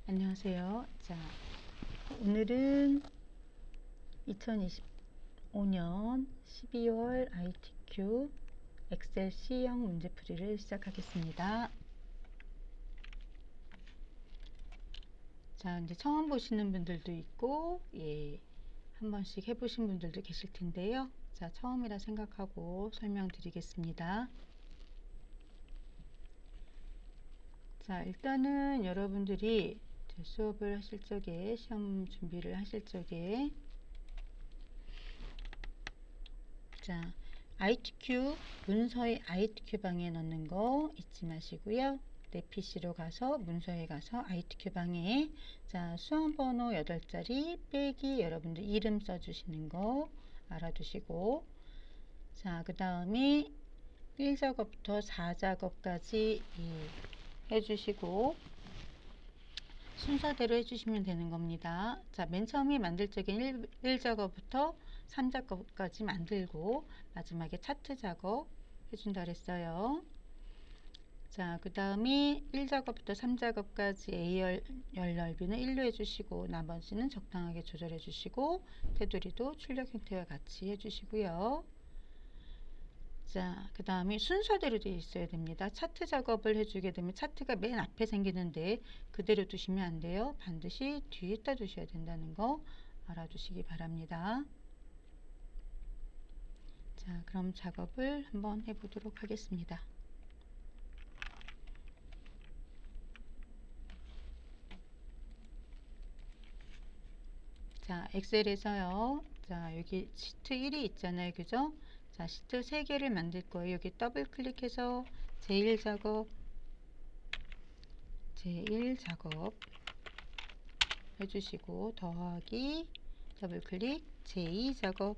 안녕하세요. 자, 오늘은 2025년 12월 ITQ 엑셀 C형 문제풀이를 시작하겠습니다. 자, 이제 처음 보시는 분들도 있고, 한 번씩 해보신 분들도 계실 텐데요. 자, 처음이라 생각하고 설명드리겠습니다. 자, 일단은 여러분들이 수업을 하실 적에, 시험 준비를 하실 적에, 자, ITQ, 문서의 ITQ 방에 넣는 거 잊지 마시고요. 내 PC로 가서, 문서에 가서 ITQ 방에, 자, 수험번호 8자리 빼기 여러분들 이름 써주시는 거 알아두시고, 자, 그 다음에 1작업부터 4작업까지 해주시고, 순서대로 해주시면 되는 겁니다. 자, 맨 처음에 만들 적엔 1작업부터 3작업까지 만들고 마지막에 차트 작업 해준다 그랬어요. 자, 그 다음에 1작업부터 3작업까지 A 열 넓이는 1로 해주시고 나머지는 적당하게 조절해 주시고 테두리도 출력 형태와 같이 해주시고요. 자, 그 다음에 순서대로 되어 있어야 됩니다. 차트 작업을 해주게 되면 차트가 맨 앞에 생기는데 그대로 두시면 안 돼요. 반드시 뒤에다 두셔야 된다는 거 알아두시기 바랍니다. 자, 그럼 작업을 한번 해보도록 하겠습니다. 자, 엑셀에서요. 자, 여기 시트 1이 있잖아요. 그죠? 자, 시트 3개를 만들 거예요. 여기 더블 클릭해서 제1작업, 제1작업 해주시고 더하기 더블 클릭 제2작업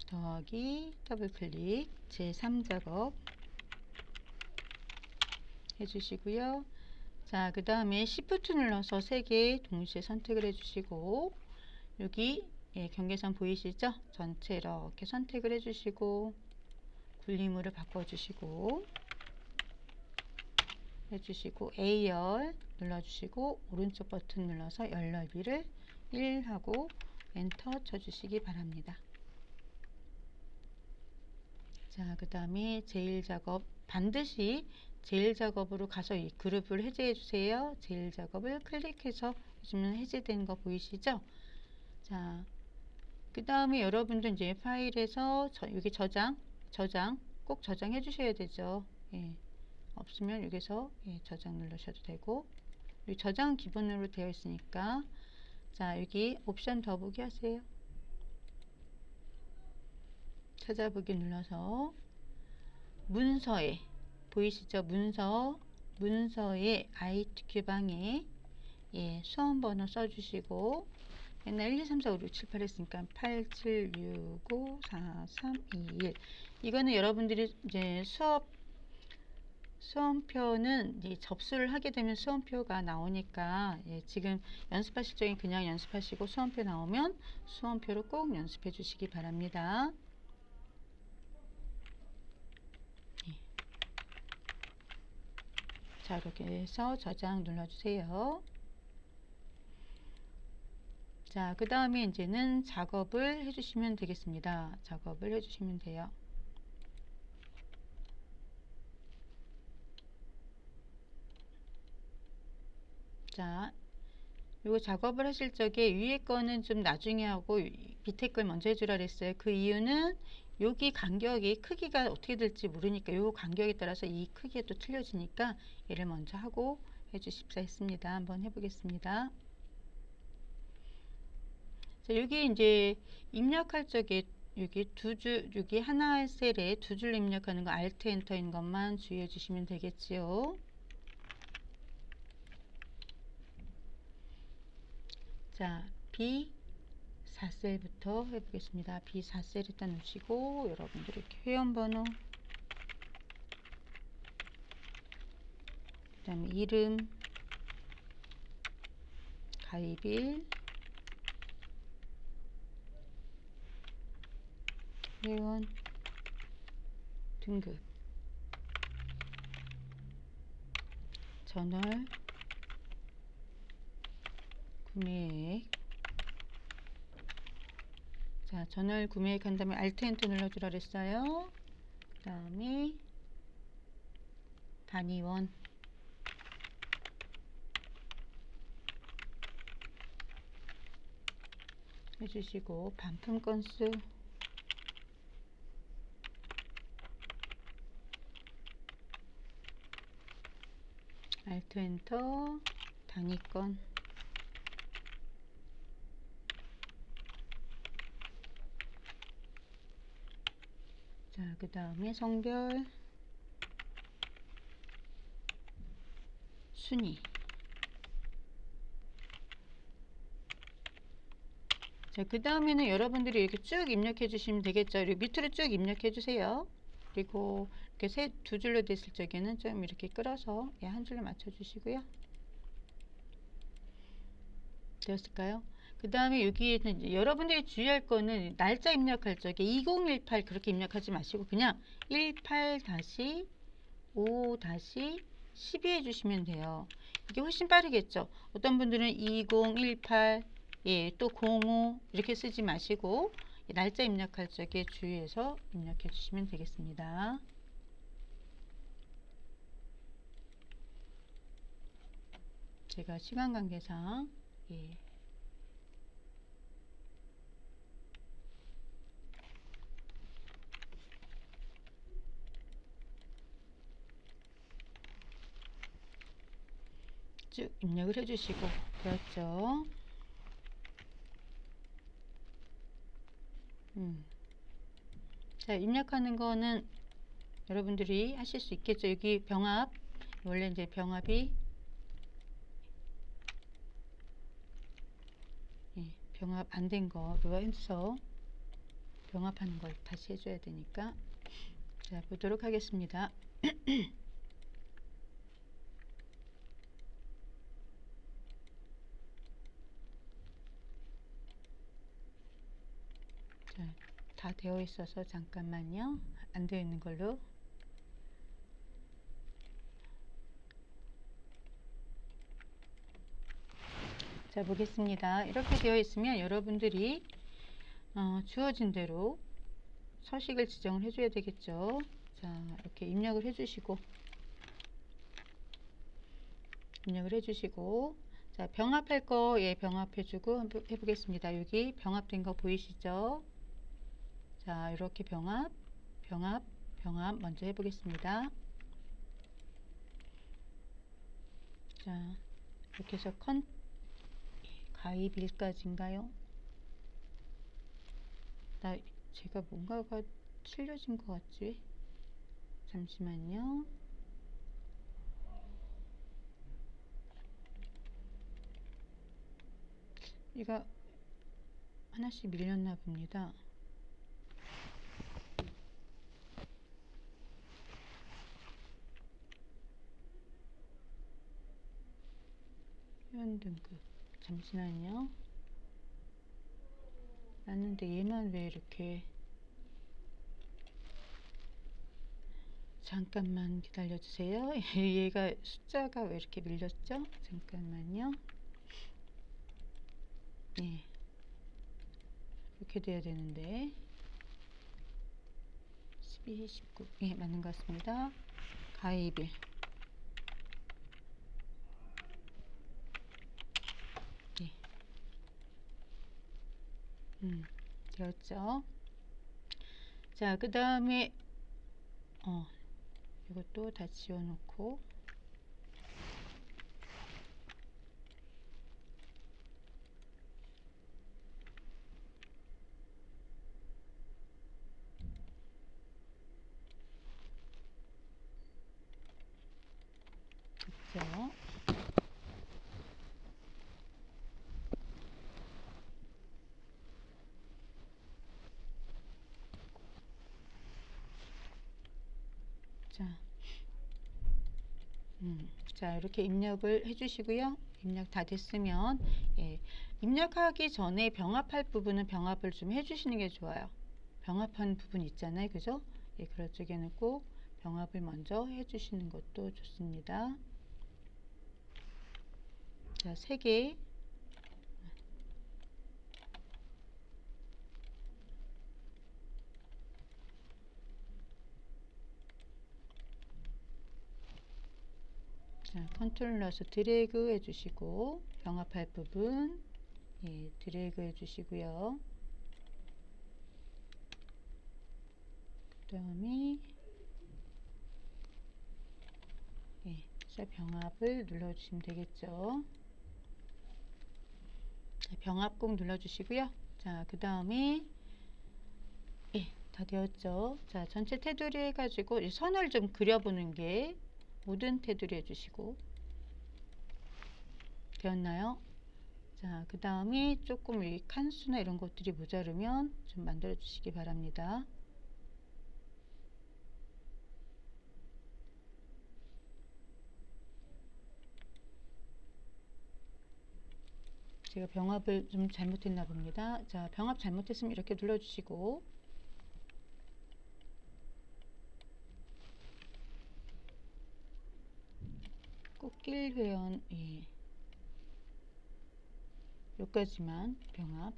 더하기 더블 클릭 제3작업 해주시고요. 자, 그 다음에 Shift 눌러서 3개 동시에 선택을 해주시고 여기 경계선 보이시죠? 전체 이렇게 선택을 해주시고 굴림으로 바꿔주시고 해주시고 A열 눌러주시고 오른쪽 버튼 눌러서 열 넓이를 1 하고 엔터 쳐주시기 바랍니다. 자, 그 다음에 제1작업 반드시 제1작업으로 가서 이 그룹을 해제해 주세요. 제1작업을 클릭해서 해주면 해제되는 거 보이시죠? 자, 그 다음에 여러분들 이제 파일에서 여기 저장 꼭 저장해 주셔야 되죠. 없으면 여기서 저장 누르셔도 되고 여기 저장 기본으로 되어 있으니까 자, 여기 옵션 더보기 하세요. 찾아보기 눌러서 문서에 보이시죠? 문서에 ITQ 방에 수험번호 써주시고 옛날 1, 2, 3, 4, 5, 6, 7, 8 했으니까 8, 7, 6, 5, 4, 3, 2, 1 이거는 여러분들이 이제 수험표는 이제 접수를 하게 되면 수험표가 나오니까 지금 연습하실 적엔 그냥 연습하시고 수험표 나오면 수험표로 꼭 연습해 주시기 바랍니다. 자, 이렇게 해서 저장 눌러주세요. 자, 그 다음에 이제는 작업을 해주시면 되겠습니다. 작업을 해주시면 돼요. 자, 요거 작업을 하실 적에 위에 거는 좀 나중에 하고 밑에 걸 먼저 해주라 그랬어요. 그 이유는 여기 간격이 크기가 어떻게 될지 모르니까 요 간격에 따라서 이 크기가 또 틀려지니까 얘를 먼저 하고 해주십사 했습니다. 한번 해보겠습니다. 자, 여기 이제 입력할 적에 여기 여기 하나의 셀에 2줄 입력하는 거 Alt 엔터인 것만 주의해 주시면 되겠지요. 자, B4셀부터 해보겠습니다. B4셀 일단 놓으시고 여러분들 이렇게 회원번호 그 다음에 이름 가입일 회원 등급 전월 구매액. 자, 전월 구매액 한 다음에 Alt 엔터 눌러주라 그랬어요. 그 다음에 단위원 해주시고, 반품 건수 Alt 엔터 단위건. 자, 그 다음에 성별 순위. 자, 그 다음에는 여러분들이 이렇게 쭉 입력해 주시면 되겠죠. 그리고 밑으로 쭉 입력해 주세요. 그리고 이렇게 두 줄로 됐을 적에는 좀 이렇게 끌어서 한 줄로 맞춰 주시고요. 되었을까요? 그 다음에 여기에는 여러분들이 주의할 거는 날짜 입력할 적에 2018 그렇게 입력하지 마시고 그냥 18-5-12 해주시면 돼요. 이게 훨씬 빠르겠죠. 어떤 분들은 2018 또 05 이렇게 쓰지 마시고 날짜 입력할 적에 주의해서 입력해 주시면 되겠습니다. 제가 시간 관계상 쭉 입력을 해주시고 되었죠. 자, 입력하는 거는 여러분들이 하실 수 있겠죠. 여기 병합, 원래 이제 병합이 병합 안 된 거로 해서 병합하는 걸 다시 해줘야 되니까. 자, 보도록 하겠습니다. 자, 다 되어 있어서 잠깐만요. 안 되어 있는 걸로. 자, 보겠습니다. 이렇게 되어 있으면 여러분들이 주어진 대로 서식을 지정을 해줘야 되겠죠. 자, 이렇게 입력을 해주시고 자, 병합할 거 병합해주고 한번 해보겠습니다. 여기 병합된 거 보이시죠? 자, 이렇게 병합 먼저 해보겠습니다. 자, 이렇게 해서 가입일까지인가요? 제가 뭔가가 틀려진 것 같지? 잠시만요. 얘가 하나씩 밀렸나 봅니다. 회원 등급. 잠시만요. 맞는데 얘만 왜 이렇게. 잠깐만 기다려주세요. 얘가 숫자가 왜 이렇게 밀렸죠? 잠깐만요. 네, 이렇게 돼야 되는데 12, 19 맞는 것 같습니다. 가입일 되었죠. 자, 그 다음에 이것도 다 지워놓고 됐죠. 자, 이렇게 입력을 해주시고요. 입력 다 됐으면 입력하기 전에 병합할 부분은 병합을 좀 해주시는 게 좋아요. 병합한 부분 있잖아요, 그죠? 그럴 적에는 꼭 병합을 먼저 해주시는 것도 좋습니다. 자, 3개. 자, 컨트롤 눌러서 드래그 해주시고 병합할 부분 드래그 해주시고요. 그 다음에 병합을 눌러주시면 되겠죠. 자, 병합 꼭 눌러주시고요. 자, 그 다음에 다 되었죠. 자, 전체 테두리 해가지고 이 선을 좀 그려보는 게 모든 테두리 해주시고 되었나요? 자, 그 다음에 조금 이 칸수나 이런 것들이 모자르면 좀 만들어 주시기 바랍니다. 제가 병합을 좀 잘못했나 봅니다. 자, 병합 잘못했으면 이렇게 눌러주시고 꽃길 회원 여기까지만 병합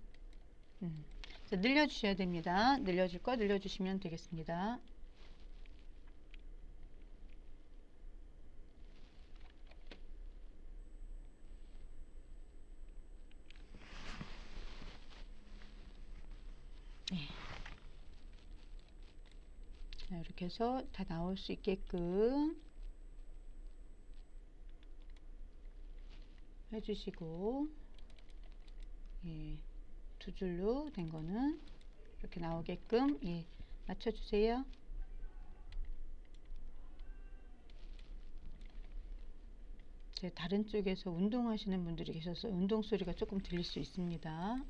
자, 늘려주셔야 됩니다. 늘려줄 거 늘려주시면 되겠습니다. 자, 이렇게 해서 다 나올 수 있게끔 해주시고 2줄로 된 거는 이렇게 나오게끔 맞춰주세요. 제 다른 쪽에서 운동하시는 분들이 계셔서 운동 소리가 조금 들릴 수 있습니다.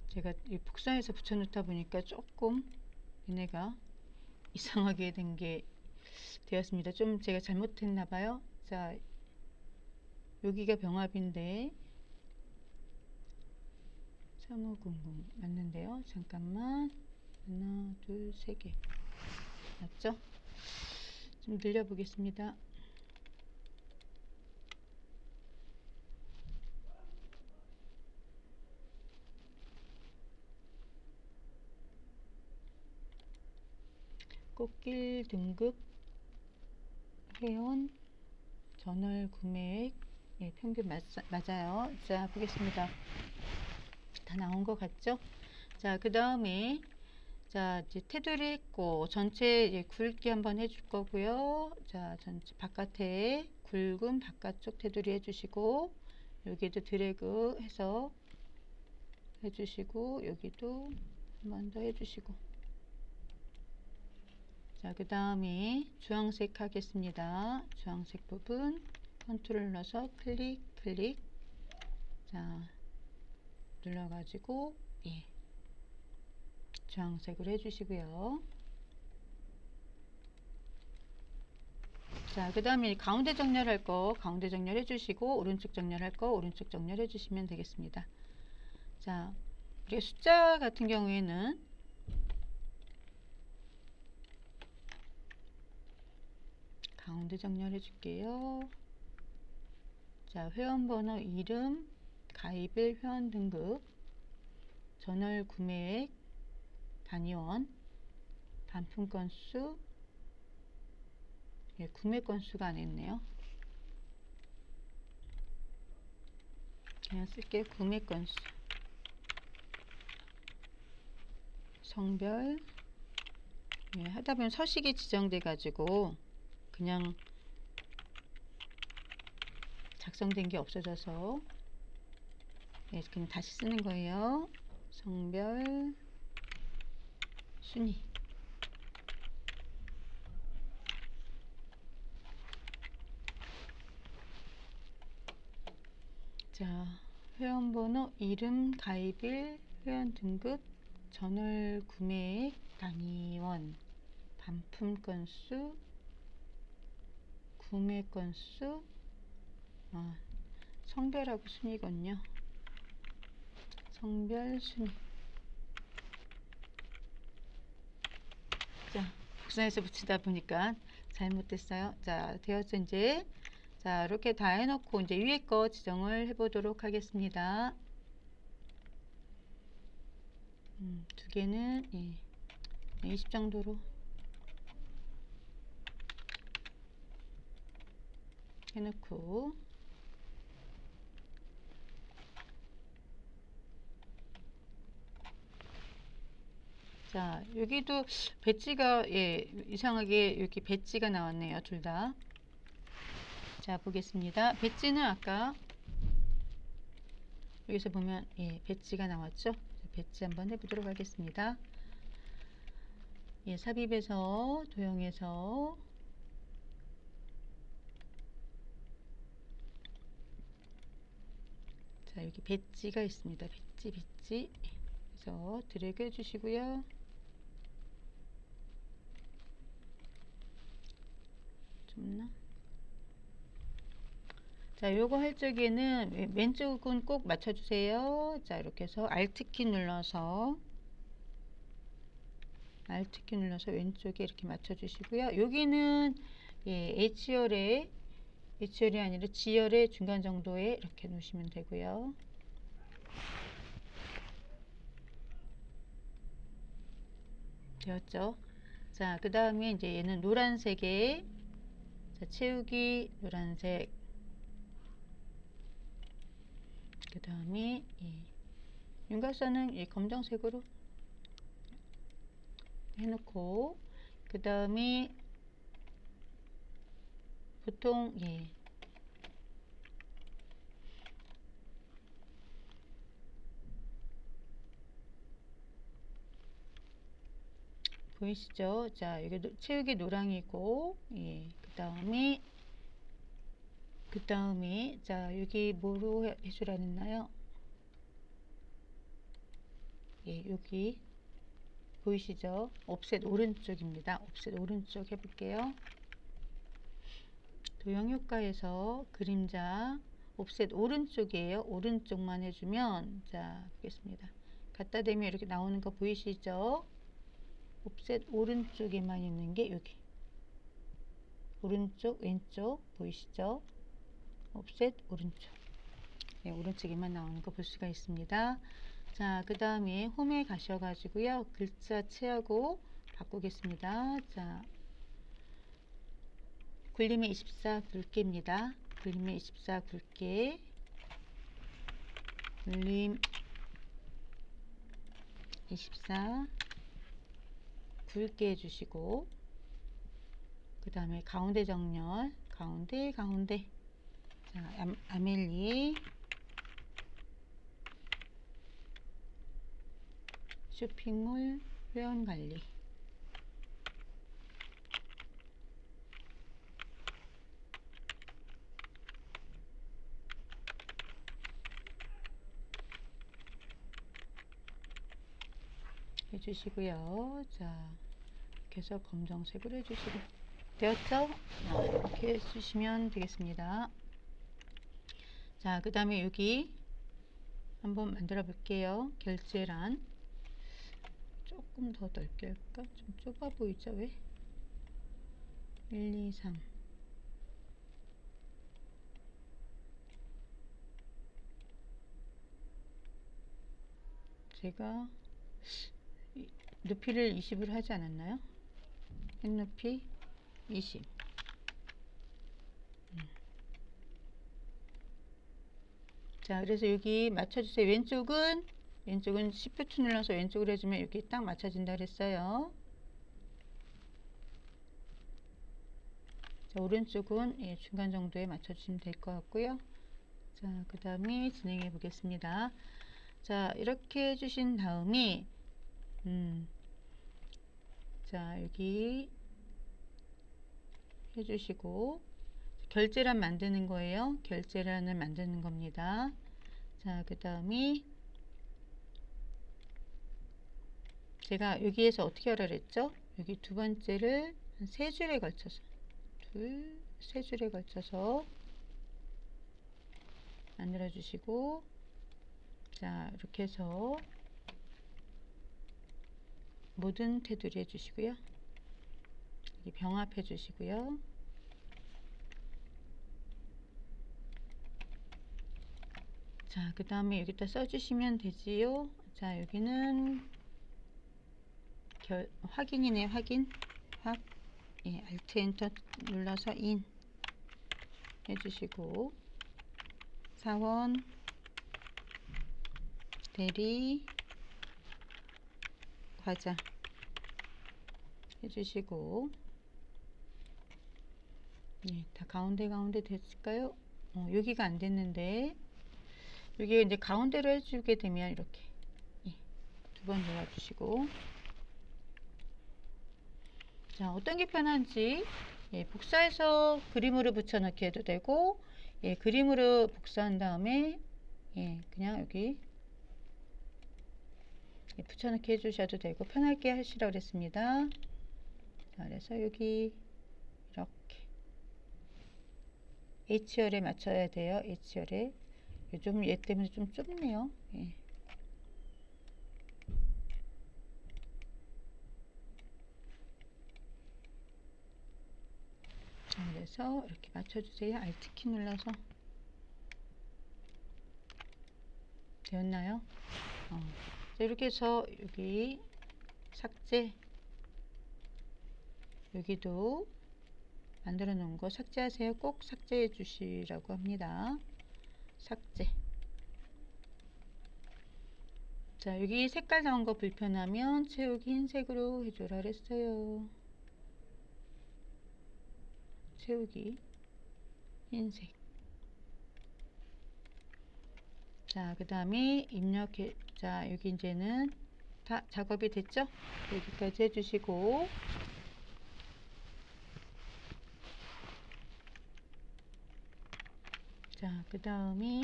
제가 이 복사해서 붙여놓다 보니까 조금 얘네가 이상하게 된 게 되었습니다. 좀 제가 잘못했나 봐요. 자, 여기가 병합인데 3500 맞는데요. 잠깐만. 하나, 둘, 3개 맞죠? 좀 늘려 보겠습니다. 꽃길 등급 회원 전월 구매액 평균 맞아요. 자, 보겠습니다. 다 나온 것 같죠? 자, 그 다음에 자, 이제 테두리 했고 전체 굵기 한번 해줄 거고요. 자, 전체 바깥에 굵은 바깥쪽 테두리 해주시고 여기도 드래그 해서 해주시고 여기도 한 번 더 해주시고 자, 그 다음에 주황색 하겠습니다. 주황색 부분 컨트롤 눌러서 클릭 자, 눌러가지고 주황색으로 해주시고요. 자, 그 다음에 가운데 정렬할 거 가운데 정렬 해주시고 오른쪽 정렬할 거 오른쪽 정렬 해주시면 되겠습니다. 자, 우리가 숫자 같은 경우에는 가운데 정렬해 줄게요. 자, 회원번호, 이름, 가입일, 회원 등급, 전월 구매액, 단위원, 반품 건수, 구매 건수가 안 했네요. 그냥 쓸게요. 구매 건수, 성별, 하다 보면 서식이 지정돼 가지고 그냥 작성된 게 없어져서 그냥 다시 쓰는 거예요. 성별, 순위. 자, 회원번호, 이름, 가입일, 회원 등급, 전월 구매액, 단위원, 반품 건수, 구매 건수, 성별하고 순위군요. 성별, 순위. 자, 곡선에서 붙이다 보니까 잘못됐어요. 자, 되었죠, 이제. 자, 이렇게 다 해놓고 이제 위에 거 지정을 해보도록 하겠습니다. 두 개는 20 정도로 해놓고, 자, 여기도 배지가 이상하게 여기 배지가 나왔네요. 둘 다. 자, 보겠습니다. 배지는 아까 여기서 보면 배지가 나왔죠. 배지 한번 해보도록 하겠습니다. 삽입에서 도형에서 자, 여기 배지가 있습니다. 배지 그래서 드래그 해주시고요. 좁나? 자, 요거 할 적에는 왼쪽은 꼭 맞춰주세요. 자, 이렇게 해서 Alt키 눌러서 왼쪽에 이렇게 맞춰주시고요. 여기는 H열이 아니라 G열의 중간 정도에 이렇게 놓으시면 되고요. 되었죠? 자, 그 다음에 이제 얘는 노란색에 자, 채우기 노란색, 그 다음에 윤곽선은 검정색으로 해놓고, 그 다음에 보통 보이시죠? 자, 여기 채우기 노랑이고, 그 다음에 자, 여기 뭐로 해주라 했나요? 여기 보이시죠? 옵셋 오른쪽입니다. 옵셋 오른쪽 해볼게요. 도형 효과에서 그림자 옵셋 오른쪽이에요. 오른쪽만 해주면, 자, 보겠습니다. 갖다 대면 이렇게 나오는 거 보이시죠? 옵셋 오른쪽에만 있는 게 여기 오른쪽 왼쪽 보이시죠? 옵셋 오른쪽, 오른쪽에만 나오는 거 볼 수가 있습니다. 자, 그 다음에 홈에 가셔가지고요, 글자체하고 바꾸겠습니다. 자, 굴림의 24 굵게입니다. 굴림의 24 굵게, 굴림 24 굵게 해주시고, 그 다음에 가운데 정렬, 가운데 자, 아멜리 쇼핑몰 회원관리, 해주시고요. 자, 이렇게 해서 검정색으로 해주시고, 되었죠? 이렇게 해주시면 되겠습니다. 자, 그 다음에 여기 한번 만들어 볼게요. 결제란 조금 더 넓게 할까? 좀 좁아 보이죠? 왜? 1, 2, 3 제가 높이를 20으로 하지 않았나요? 햇높이 20. 자, 그래서 여기 맞춰주세요. 왼쪽은 Shift 눌러서 왼쪽으로 해주면 여기 딱 맞춰진다 그랬어요. 자, 오른쪽은 중간 정도에 맞춰주시면 될 것 같고요. 자, 그 다음에 진행해 보겠습니다. 자, 이렇게 해주신 다음에 자, 여기 해주시고, 결제란 만드는 거예요. 결제란을 만드는 겁니다. 자, 그 다음에 제가 여기에서 어떻게 하라 그랬죠? 여기 두 번째를 한 세 줄에 걸쳐서, 세 줄에 걸쳐서 만들어 주시고, 자, 이렇게 해서 모든 테두리 해주시고요. 여기 병합해 주시고요. 자, 그 다음에 여기다 써주시면 되지요. 자, 여기는 확인이네, 확인. 예, Alt 엔터 눌러서 인 해주시고, 사원, 대리, 과자 해주시고, 예, 다 가운데 됐을까요? 여기가 안 됐는데, 여기 이제 가운데로 해주게 되면 이렇게, 예, 두 번 눌러주시고, 자, 어떤 게 편한지, 예, 복사해서 그림으로 붙여넣기 해도 되고, 예, 그림으로 복사한 다음에, 예, 그냥 여기 예, 붙여넣기 해주셔도 되고, 편하게 하시라고 그랬습니다. 자, 그래서 여기 이렇게 H열에 맞춰야 돼요. H열에. 요즘 얘 때문에 좀 좁네요. 예. 자, 그래서 이렇게 맞춰주세요. Alt키 눌러서. 되었나요? 자, 이렇게 해서 여기 삭제, 여기도 만들어 놓은 거 삭제하세요. 꼭 삭제해 주시라고 합니다. 삭제. 자, 여기 색깔 나온 거 불편하면 채우기 흰색으로 해줘라 그랬어요. 채우기 흰색. 자, 그 다음에 입력해. 자, 여기 이제는 다 작업이 됐죠? 여기까지 해주시고, 자, 그 다음에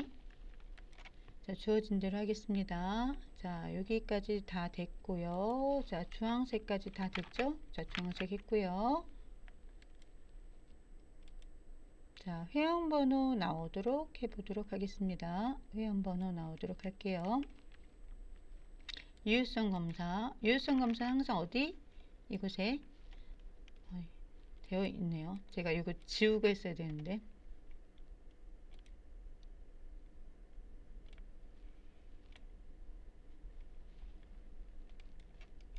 자, 주어진 대로 하겠습니다. 자, 여기까지 다 됐고요. 자, 주황색까지 다 됐죠? 자, 주황색 했고요. 자, 회원번호 나오도록 해보도록 하겠습니다. 회원번호 나오도록 할게요. 유효성 검사. 유효성 검사 항상 어디? 이곳에 되어 있네요. 제가 이거 지우고 했어야 되는데.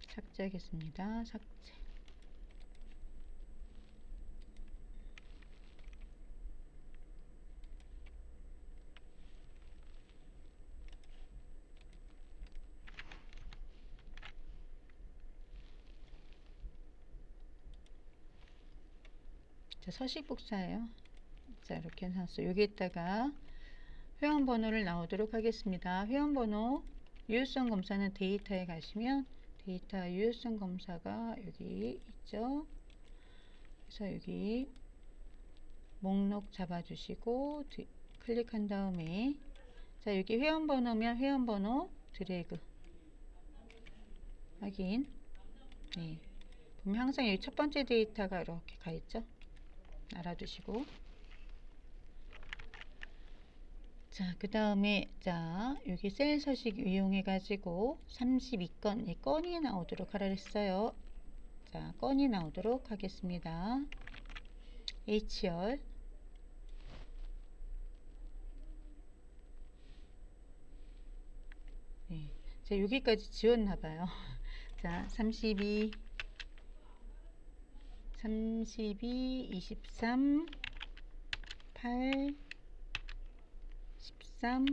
삭제하겠습니다. 삭제. 자, 서식 복사예요. 자, 이렇게 해서 여기에다가 회원번호를 나오도록 하겠습니다. 회원번호 유효성 검사는 데이터에 가시면 데이터 유효성 검사가 여기 있죠. 그래서 여기 목록 잡아주시고 클릭한 다음에 자, 여기 회원번호면 회원번호 드래그 확인. 네. 보면 항상 여기 첫 번째 데이터가 이렇게 가 있죠. 알아두시고. 자, 그 다음에 자, 여기 셀 서식 이용해 가지고 32건 건이 나오도록 하라 했어요. 자, 건이 나오도록 하겠습니다. H열. 네. 제가 여기까지 지웠나 봐요. 자, 32 23 8 13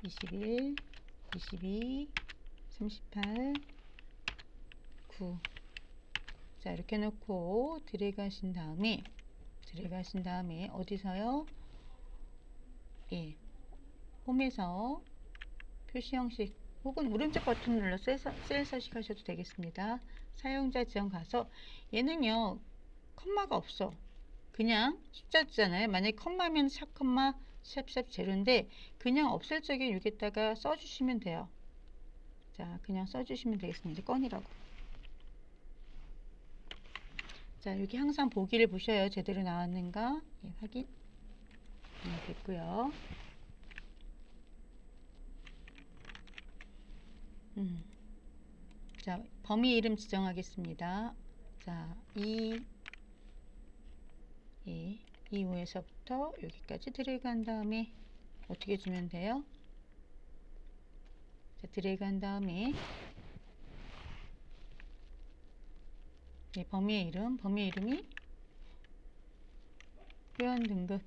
21 22 38 9. 자, 이렇게 놓고 드래그 하신 다음에 어디서요? 예, 홈에서 표시 형식 혹은 오른쪽 버튼 눌러 셀 서식 하셔도 되겠습니다. 사용자 지원 가서 얘는요 컴마가 없어. 그냥 숫자잖아요. 만약에 컴마면 샵 컴마 샵샵 제로인데 그냥 없을 적에 여기다가 써주시면 돼요. 자, 그냥 써주시면 되겠습니다. 건이라고. 자, 여기 항상 보기를 보셔요. 제대로 나왔는가? 예, 확인. 됐고요. 자, 범위 이름 지정하겠습니다. 자, 2호에서부터 여기까지 드래그 한 다음에 어떻게 주면 돼요? 자, 드래그 한 다음에 범위의 이름이 회원 등급,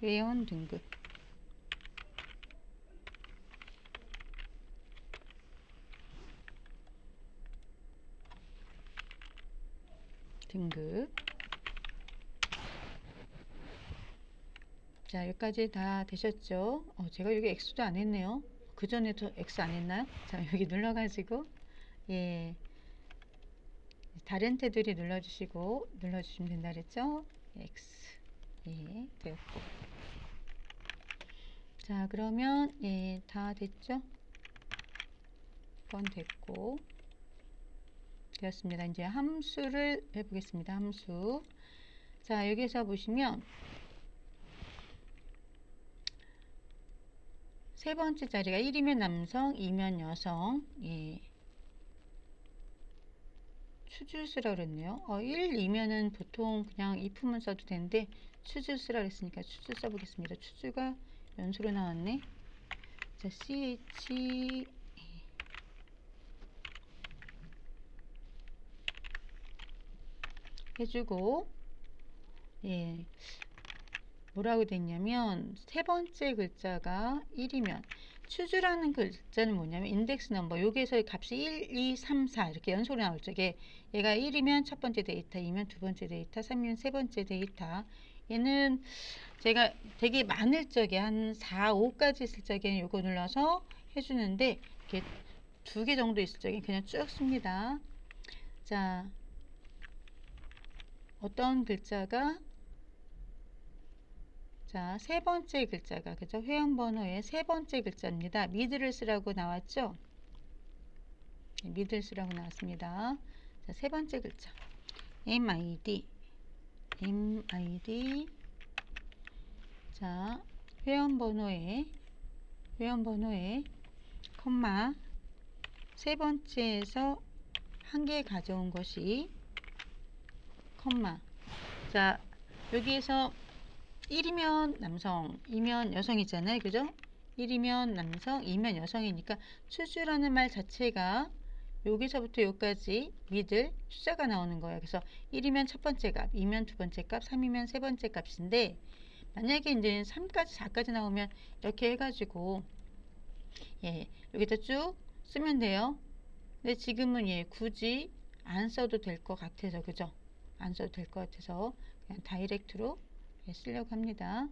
회원 등급. 자, 여기까지 다 되셨죠? 제가 여기 X도 안 했네요. 그 전에도 X 안 했나요? 자, 여기 눌러가지고, 다른 테두리 눌러주시면 된다 그랬죠? X. 되었고. 자, 그러면, 다 됐죠? 번 됐고. 되었습니다. 이제 함수를 해보겠습니다. 함수. 자, 여기서 보시면, 세 번째 자리가 1이면 남성, 2면 여성. 추주수라 그랬네요. 1, 2면은 보통 그냥 if만 써도 되는데 추주수라 그랬으니까 추주 써보겠습니다. 추주가 연수로 나왔네. 자, ch 해주고, 뭐라고 됐냐면 세 번째 글자가 1이면 추주라는 글자는 뭐냐면 인덱스 넘버, 여기에서 값이 1, 2, 3, 4 이렇게 연속으로 나올 적에 얘가 1이면 첫 번째 데이터, 2면 두 번째 데이터, 3이면 세 번째 데이터. 얘는 제가 되게 많을 적에 한 4, 5까지 있을 적에는 요거 눌러서 해주는데 이렇게 2개 정도 있을 적에 그냥 쭉 씁니다. 자, 어떤 글자가 자, 세 번째 글자가 그죠? 회원 번호의 세 번째 글자입니다. 미드를 쓰라고 나왔죠? 미드를 쓰라고 나왔습니다. 자, 세 번째 글자. MID. 자, 회원 번호에 컴마 세 번째에서 한 개 가져온 것이 컴마. 자, 여기에서 1이면 남성, 2면 여성이잖아요. 그죠? 1이면 남성, 2면 여성이니까 추주라는 말 자체가 여기서부터 여기까지 미들 숫자가 나오는 거예요. 그래서 1이면 첫 번째 값, 2면 두 번째 값, 3이면 세 번째 값인데 만약에 이제 3까지, 4까지 나오면 이렇게 해가지고 여기다 쭉 쓰면 돼요. 근데 지금은 굳이 안 써도 될 것 같아서, 그죠? 안 써도 될 것 같아서 그냥 다이렉트로 쓰려고 합니다.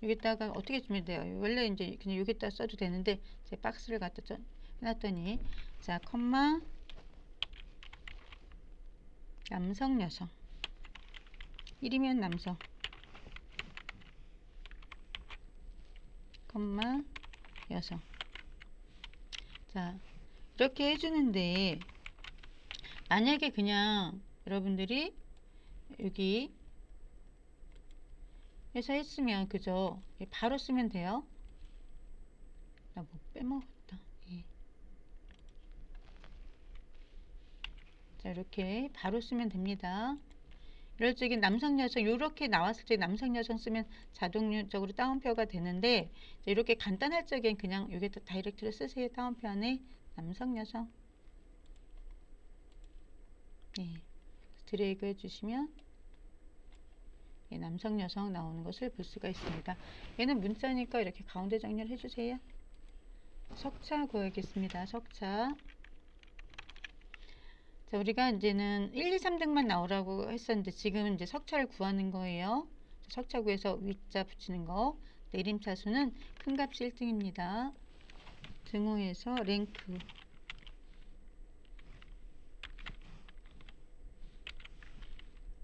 여기다가 어떻게 주면 돼요? 원래 이제 그냥 여기다 써도 되는데 제 박스를 갖다 해놨더니 자, 컴마 남성 여성 1이면 남성 컴마 여성. 자, 이렇게 해주는데 만약에 그냥 여러분들이 여기 해서 했으면 그죠? 바로 쓰면 돼요. 나 뭐 빼먹었다. 자, 이렇게 바로 쓰면 됩니다. 이럴 적에 남성 여성 이렇게 나왔을 때 남성 여성 쓰면 자동적으로 따옴표가 되는데 이렇게 간단할 적엔 그냥 여기다 다이렉트로 쓰세요. 따옴표 안에 남성 여성 드래그 해주시면 남성 여성 나오는 것을 볼 수가 있습니다. 얘는 문자니까 이렇게 가운데 정렬 해주세요. 석차 구하겠습니다. 석차. 자, 우리가 이제는 1, 2, 3등만 나오라고 했었는데 지금은 이제 석차를 구하는 거예요. 석차 구해서 위자 붙이는 거. 내림차 수는 큰 값이 1등입니다. 등호에서 랭크.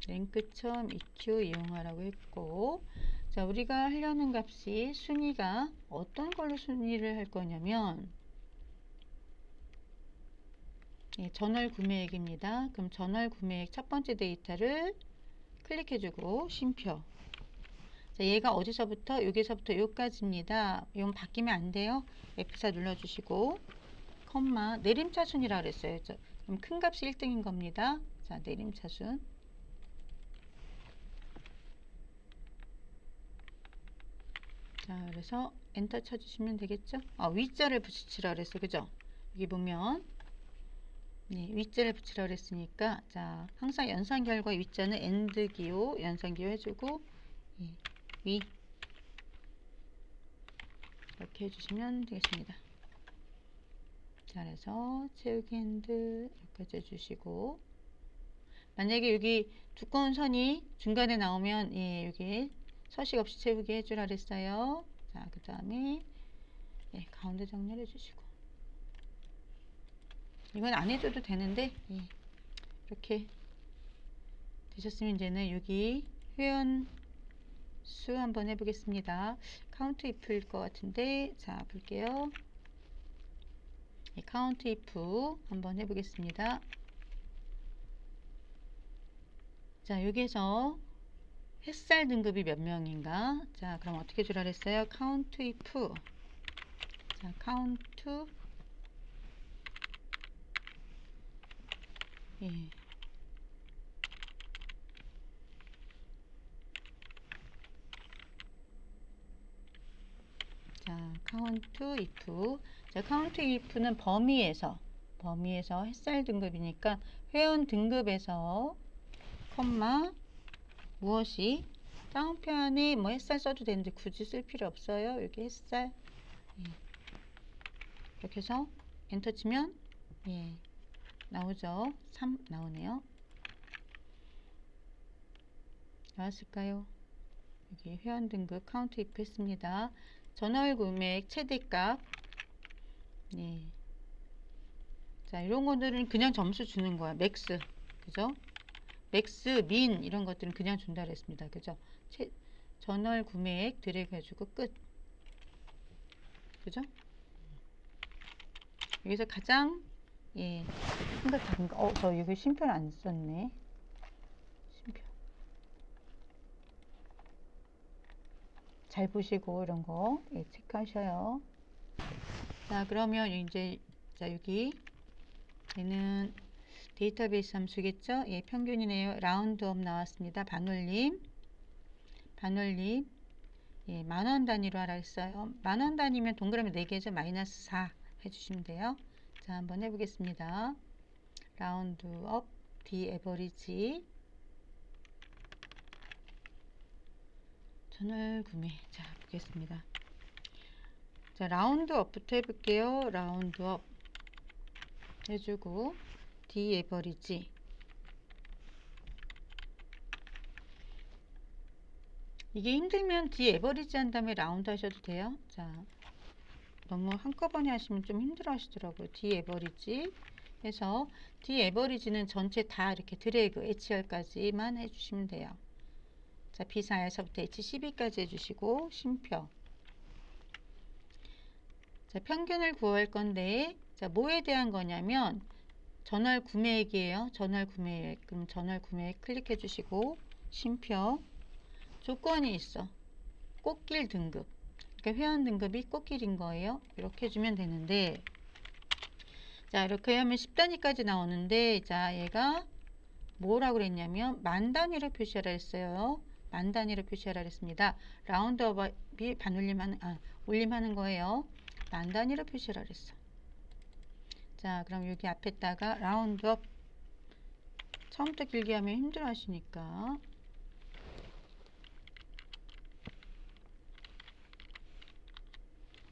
랭크점 EQ 이용하라고 했고, 자, 우리가 하려는 값이 순위가 어떤 걸로 순위를 할 거냐면 전월 구매액입니다. 그럼 전월 구매액 첫 번째 데이터를 클릭해주고 쉼표. 자, 얘가 어디서부터 여기서부터 여기까지입니다. 이건 바뀌면 안 돼요. F4 눌러주시고 컴마 내림차순이라 그랬어요. 그럼 큰 값이 1등인 겁니다. 자, 내림차순. 자, 그래서 엔터 쳐주시면 되겠죠. 위자를 붙이라 그랬어요. 그죠? 여기 보면 위자를 붙이라 그랬으니까, 자, 항상 연산결과 위자는 엔드 기호, 연산기호 해주고, 위 이렇게 해주시면 되겠습니다. 자, 그래서 채우기 핸드 여기까지 해주시고, 만약에 여기 두꺼운 선이 중간에 나오면 여기 서식 없이 채우기 해주라 그랬어요. 자, 그 다음에 가운데 정렬해 주시고, 이건 안 해줘도 되는데 이렇게 되셨으면 이제는 여기 회원 수 한번 해보겠습니다. 카운트 if일 것 같은데, 자, 볼게요. 카운트 if 한번 해보겠습니다. 자, 여기에서 햇살 등급이 몇 명인가? 자, 그럼 어떻게 주라 그랬어요? 카운트 if. 자, 카운트 자, 카운트 if. 자, 카운트 if는 범위에서 햇살 등급이니까 회원 등급에서 컴마 무엇이 다운표 안에 뭐 햇살 써도 되는데 굳이 쓸 필요 없어요. 여기 햇살 이렇게 해서 엔터 치면 나오죠. 3 나오네요. 나왔을까요? 여기 회원 등급 카운트 if 했습니다. 전월 구매액 최대값. 자, 이런 것들은 그냥 점수 주는 거야. 맥스. 그죠? 맥스, 민 이런 것들은 그냥 준다 그랬습니다. 그죠? 전월 구매액 드래그 해주고 끝. 그죠? 여기서 가장 큰거 작은 거. 저 여기 쉼표를 안 썼네. 쉼표. 잘 보시고 이런 거 체크하셔요. 자, 그러면 이제 여기 얘는 데이터베이스 함수겠죠? 평균이네요. 라운드업 나왔습니다. 반올림. 만원 단위로 하라 했어요. 만원 단위면 동그라미 4개죠. 마이너스 4 해주시면 돼요. 자, 한번 해보겠습니다. 라운드업 D 에버리지 전월 구매. 자, 보겠습니다. 자, 라운드업부터 해볼게요. 라운드업 해주고 D 에버리지. 이게 힘들면 D 에버리지 한 다음에 라운드 하셔도 돼요. 자, 너무 한꺼번에 하시면 좀 힘들어 하시더라고요. D 에버리지 해서 D 에버리지는 전체 다 이렇게 드래그 HR까지만 해주시면 돼요. 자, B4에서부터 H12까지 해주시고 쉼표. 자, 평균을 구할 건데, 자, 뭐에 대한 거냐면 전월 구매액이에요. 전월 구매액. 그럼 전월 구매액 클릭해 주시고 쉼표. 조건이 있어. 꽃길 등급. 그러니까 회원 등급이 꽃길인 거예요. 이렇게 해주면 되는데, 자, 이렇게 하면 10단위까지 나오는데, 자, 얘가 뭐라고 그랬냐면 만 단위로 표시하라 했어요. 만 단위로 표시하라 했습니다. 라운드업이 올림하는 거예요. 만 단위로 표시하라 그랬어. 자, 그럼 여기 앞에다가 라운드업 처음부터 길게 하면 힘들어 하시니까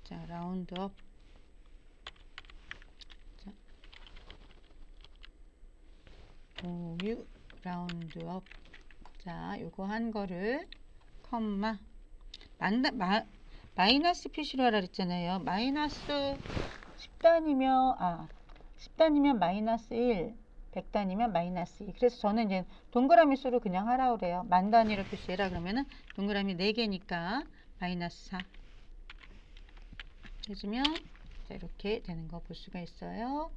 자, 라운드업. 자, 오유 라운드업. 자, 요거 한 거를 컴마 마이너스 표시로 하라 그랬잖아요. 마이너스 10단위면 마이너스 1, 100단위면 마이너스 2. 그래서 저는 이제 동그라미 수로 그냥 하라 그래요. 만 단위로 표시해라 그러면은 동그라미 4개니까 마이너스 4 해주면 자, 이렇게 되는 거 볼 수가 있어요.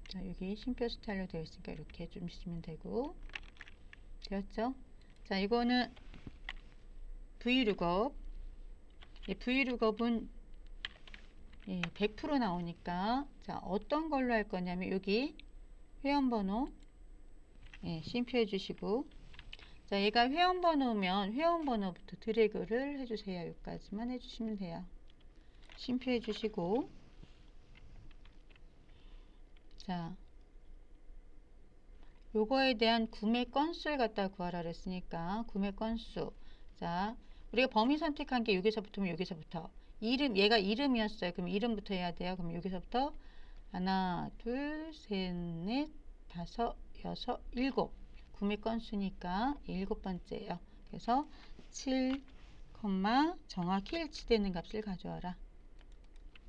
자, 여기 쉼표 스타일로 되어 있으니까 이렇게 좀 주시면 되고, 되었죠? 자, 이거는 V룩업 브이룩업은 100% 나오니까 자 어떤 걸로 할 거냐면 여기 회원번호 쉼표해 주시고 자 얘가 회원번호면 회원번호부터 드래그를 해주세요. 여기까지만 해주시면 돼요. 쉼표해 주시고 자 요거에 대한 구매 건수를 갖다 구하라 그랬으니까 구매 건수 자 우리가 범위 선택한 게 여기서부터면 여기서부터 이름 얘가 이름이었어요. 그럼 이름부터 해야 돼요. 그럼 여기서부터 하나 둘셋넷 다섯 여섯 일곱 구매 건수니까 7번째예요. 그래서 7, 정확히 일치되는 값을 가져와라.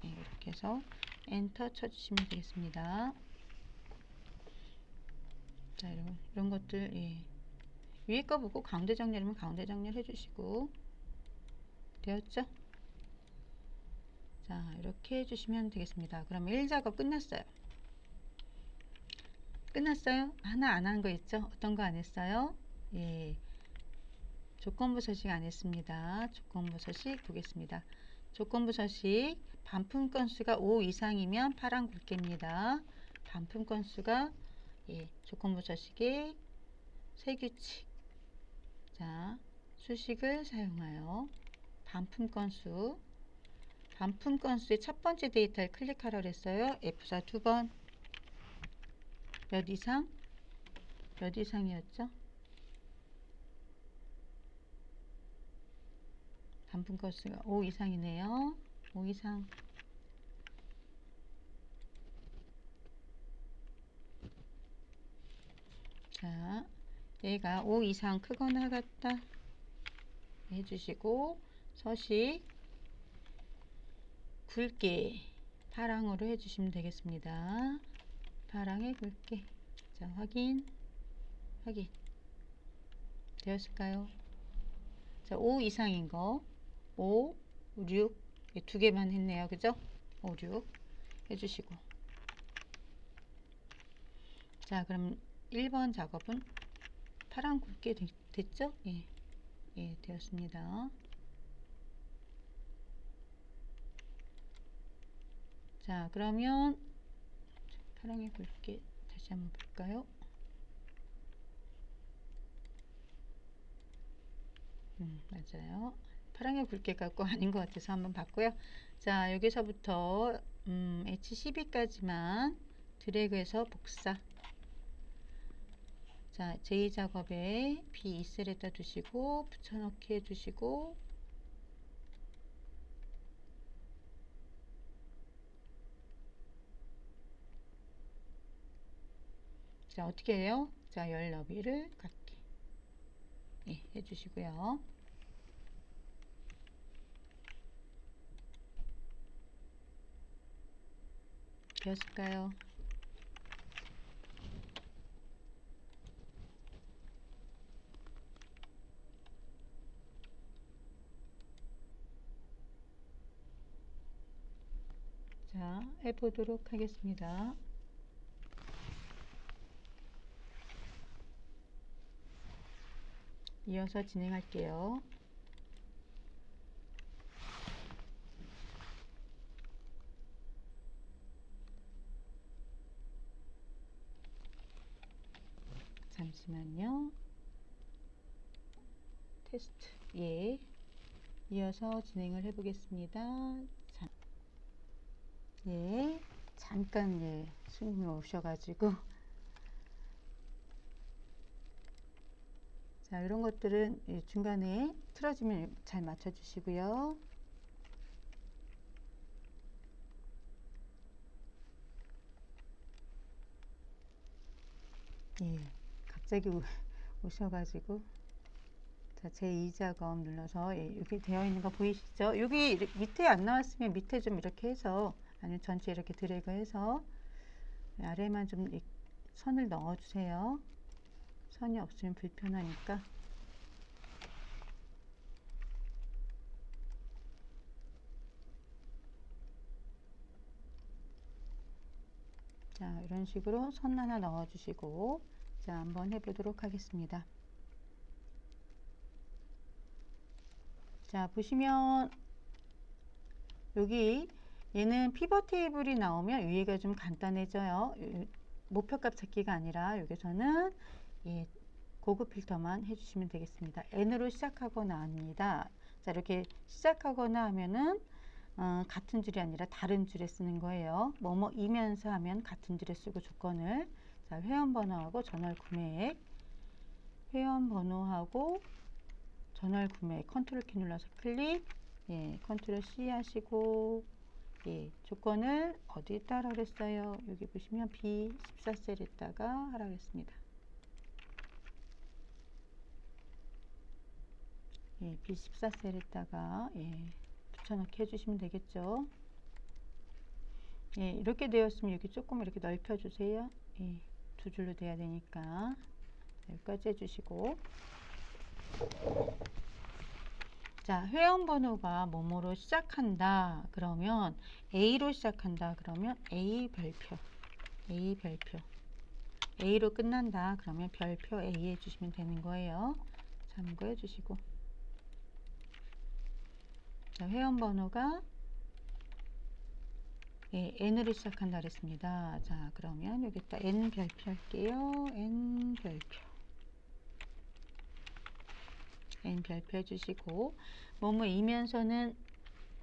이렇게 해서 엔터 쳐주시면 되겠습니다. 자, 이런 것들 위에 거 보고 가운데 정렬이면 가운데 정렬 해주시고 되었죠? 자, 이렇게 해주시면 되겠습니다. 그럼 1작업 끝났어요. 끝났어요? 하나 안 한 거 있죠? 어떤 거 안 했어요? 조건부 서식 안 했습니다. 조건부 서식 보겠습니다. 조건부 서식 반품 건수가 5 이상이면 파란 굵게입니다. 반품 건수가 조건부 서식의 세규칙 자 수식을 사용하여 반품 건수의 첫 번째 데이터를 클릭하라 그랬어요. F4 2번 몇 이상이었죠? 반품 건수가 5 이상이네요. 5 이상 자 얘가 5 이상 크거나 같다 해주시고 서식 굵게 파랑으로 해주시면 되겠습니다. 파랑에 굵게 자 확인 되었을까요? 자 5 이상인 거 5, 6 두 개만 했네요. 그죠? 5, 6 해주시고 자 그럼 1번 작업은 파랑 굵게 됐죠? 되었습니다. 자 그러면 파랑에 굵게 다시 한번 볼까요? 맞아요. 파랑에 굵게 갖고 아닌 것 같아서 한번 봤고요. 자 여기서부터 H12까지만 드래그해서 복사 자 제2작업에 B2셀에다 두시고 붙여넣기 해주시고 자 어떻게 해요? 자 열 너비를 갖게 해주시고요. 되었을까요? 자 해보도록 하겠습니다. 이어서 진행할게요. 잠시만요. 테스트 이어서 진행을 해 보겠습니다. 잠깐 손님이 오셔가지고 자 이런 것들은 중간에 틀어지면 잘 맞춰 주시고요. 갑자기 오셔가지고 자 제2작업 눌러서 여기 되어 있는 거 보이시죠? 여기 밑에 안 나왔으면 밑에 좀 이렇게 해서 아니면 전체 이렇게 드래그 해서 아래만 좀 선을 넣어 주세요. 선이 없으면 불편하니까 자 이런 식으로 선 하나 넣어 주시고 자 한번 해보도록 하겠습니다. 자 보시면 여기 얘는 피벗 테이블이 나오면 위에가 좀 간단해져요. 목표값 찾기가 아니라 여기서는 예, 고급 필터만 해주시면 되겠습니다. N으로 시작하거나 합니다. 자, 이렇게 시작하거나 하면은 같은 줄이 아니라 다른 줄에 쓰는 거예요. 뭐뭐이면서 하면 같은 줄에 쓰고 조건을. 자, 회원번호하고 전월 구매액, 회원번호하고 전월 구매액, 컨트롤 키 눌러서 클릭, 예, 컨트롤 C 하시고, 예, 조건을 어디다 하라 그랬어요? 여기 보시면 B14셀에다가 하라 그랬습니다. 예, B14셀에다가 예, 붙여넣기 해주시면 되겠죠. 예, 이렇게 되었으면 여기 조금 이렇게 넓혀주세요. 예, 두 줄로 돼야 되니까 여기까지 해주시고, 자, 회원번호가 뭐뭐로 시작한다 그러면 A로 시작한다 그러면 A 별표, A 별표, A로 끝난다 그러면 별표 A 해주시면 되는 거예요. 참고해 주시고, 자, 회원번호가 예, N으로 시작한다 그랬습니다. 자, 그러면 여기다 N 별표 할게요. N 별표, N 별표 해주시고, 뭐뭐이면서는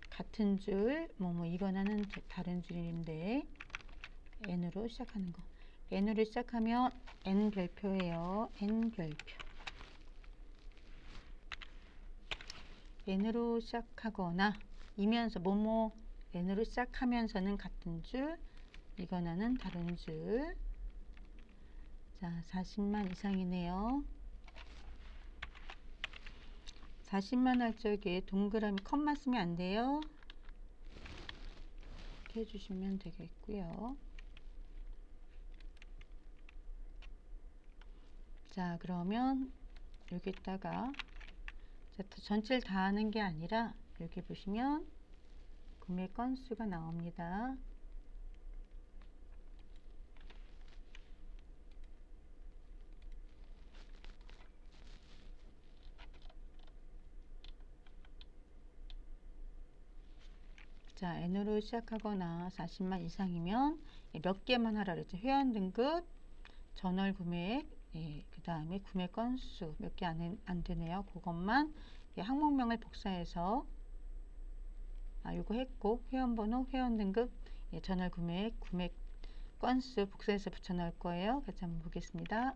같은 줄, 뭐뭐이거나는 다른 줄인데 N으로 시작하는 거. N으로 시작하면 N 별표예요. N 별표. N으로 시작하거나 이면서 뭐뭐 N으로 시작하면서는 같은 줄, 이거나는 다른 줄. 자, 40만 이상이네요. 40만 할 적에 동그라미 컴마 쓰면 안 돼요. 이렇게 해주시면 되겠고요. 자, 그러면 여기다가 전체를 다 하는 게 아니라 여기 보시면 구매 건수가 나옵니다. 자, N으로 시작하거나 40만 이상이면 몇 개만 하라 그랬죠. 회원 등급, 전월 구매액, 예, 그 다음에 구매 건수 몇 개 안 되네요. 그것만 예, 항목명을 복사해서 요거 했고, 회원번호, 회원 등급, 예, 전월 구매액, 구매 건수 복사해서 붙여 넣을 거예요. 같이 한번 보겠습니다.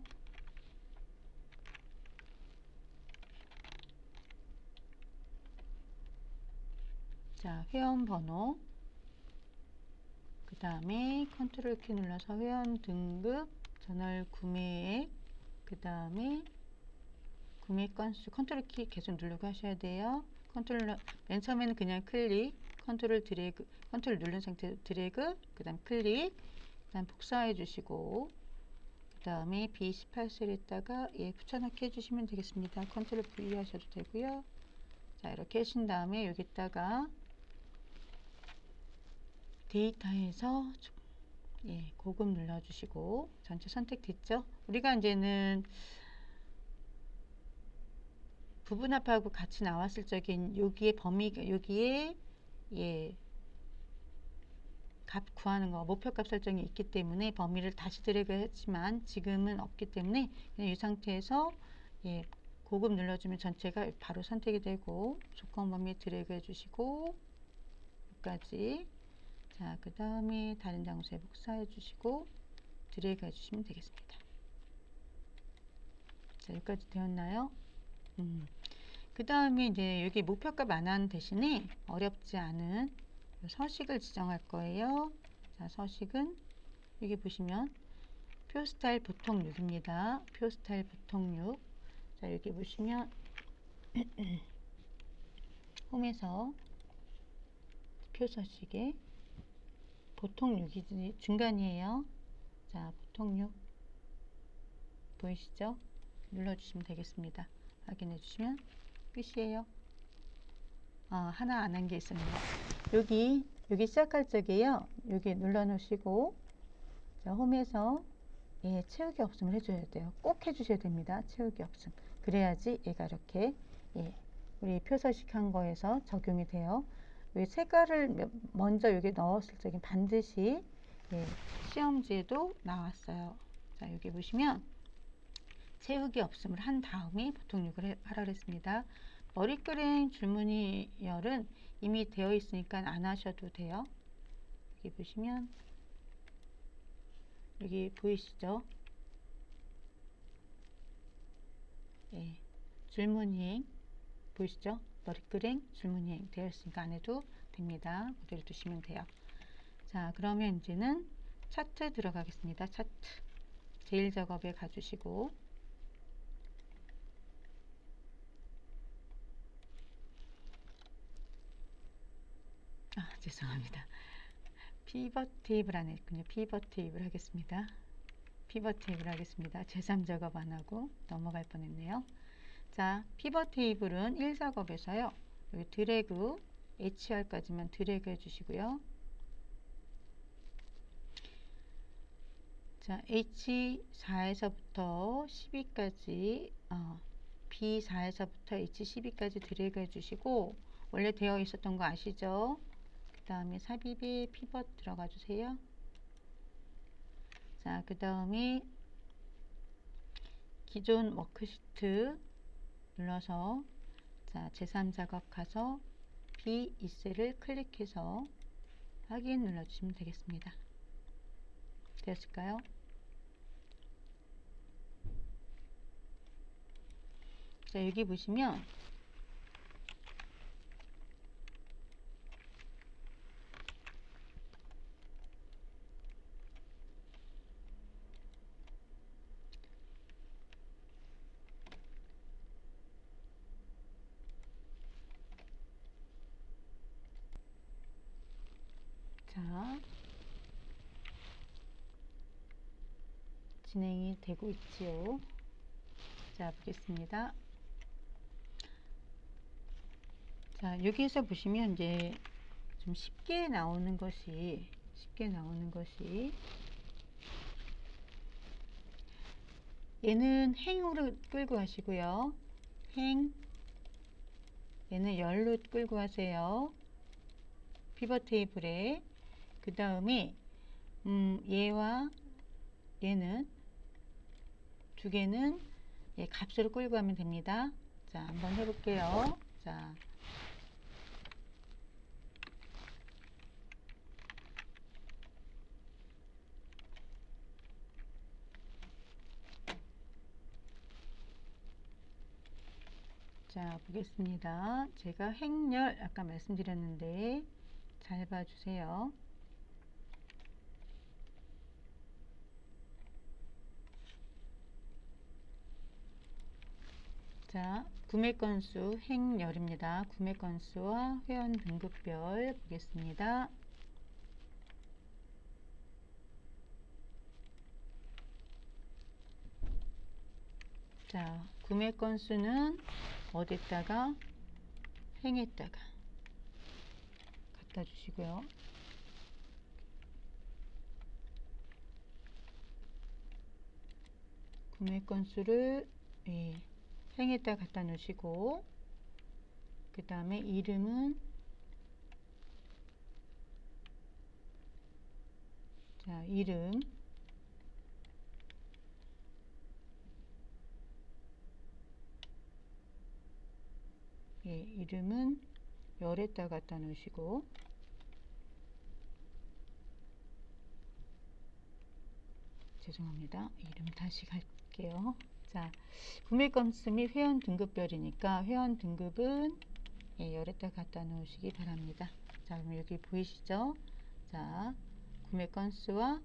자, 회원번호, 그 다음에 컨트롤 키 눌러서 회원 등급, 전월 구매액, 그 다음에 구매 건수, 컨트롤 키 계속 누르고 하셔야 돼요. 컨트롤, 맨 처음에는 그냥 클릭, 컨트롤 드래그, 컨트롤 누른 상태에서 드래그, 그 다음 클릭, 그 다음 복사해 주시고, 그 다음에 B18셀에다가 예, 붙여넣기 해주시면 되겠습니다. 컨트롤 V 하셔도 되고요. 자, 이렇게 하신 다음에 여기다가 데이터에서 예, 고급 눌러주시고, 전체 선택됐죠? 우리가 이제는 부분합하고 같이 나왔을 적엔 여기에 범위가, 여기에 예, 값 구하는 거, 목표값 설정이 있기 때문에 범위를 다시 드래그 했지만 지금은 없기 때문에 그냥 이 상태에서 예, 고급 눌러주면 전체가 바로 선택이 되고, 조건 범위 드래그 해주시고, 여기까지. 자, 그 다음에 다른 장소에 복사해 주시고 드래그 해주시면 되겠습니다. 자, 여기까지 되었나요? 그 다음에 이제 여기 목표값 안 하는 대신에 어렵지 않은 서식을 지정할 거예요. 자, 서식은 여기 보시면 표 스타일 보통 6입니다. 표 스타일 보통 6. 자, 여기 보시면 홈에서 표 서식에 보통 6이 중간이에요. 자, 보통 6 보이시죠? 눌러주시면 되겠습니다. 확인해 주시면 끝이에요. 하나 안 한 게 있습니다. 여기 시작할 적에요. 여기 눌러 놓으시고, 자, 홈에서 예, 채우기 없음을 해줘야 돼요. 꼭 해주셔야 됩니다. 채우기 없음. 그래야지 얘가 이렇게 예, 우리 표서식 한 거에서 적용이 돼요. 이 색깔을 먼저 여기 넣었을 적에 반드시 예, 시험지에도 나왔어요. 자, 여기 보시면 채우기 없음을 한 다음에 보통 이걸 하라 그랬습니다. 머리끄랭 줄무늬 열은 이미 되어 있으니까 안 하셔도 돼요. 여기 보시면 여기 보이시죠? 예, 줄무늬행 보이시죠? 머리끄랭 줄무늬행 되어 있으니까 안 해도 됩니다. 그대로 두시면 돼요. 자, 그러면 이제는 차트 들어가겠습니다. 차트 제일 작업에 가주시고 죄송합니다. 피벗 테이블 안에 있군요. 피벗 테이블 하겠습니다. 피벗 테이블 하겠습니다. 제3작업 안 하고 넘어갈 뻔했네요. 자, 피벗 테이블은 1작업에서요. 여기 드래그 HR까지만 드래그 해주시고요. 자, H4에서부터 12까지 B4에서부터 H12까지 드래그 해주시고 원래 되어 있었던 거 아시죠? 그 다음에 삽입에 피벗 들어가 주세요. 자, 그 다음에 기존 워크시트 눌러서 자, 제3작업 가서 B2셀을 클릭해서 확인 눌러주시면 되겠습니다. 되었을까요? 자, 여기 보시면 자, 진행이 되고 있지요. 자, 보겠습니다. 자, 여기에서 보시면 이제 좀 쉽게 나오는 것이 얘는 행으로 끌고 하시고요. 행 얘는 열로 끌고 하세요. 피벗 테이블에 그 다음에 얘와 얘는 두 개는 예, 값으로 끌고 가면 됩니다. 자, 한번 해볼게요. 자, 자, 보겠습니다. 제가 행렬 아까 말씀드렸는데 잘 봐주세요. 자, 구매 건수 행열입니다. 구매 건수와 회원 등급별 보겠습니다. 자, 구매 건수는 어디다가 행에다가 갖다 주시고요. 구매 건수를 예, 행에다 갖다 놓으시고 그 다음에 이름은 자, 이름 예, 이름은 열에다 갖다 놓으시고 죄송합니다. 이름 다시 갈게요. 자, 구매 건수 및 회원 등급별이니까 회원 등급은 예, 열에다 갖다 놓으시기 바랍니다. 자, 그럼 여기 보이시죠? 자, 구매 건수와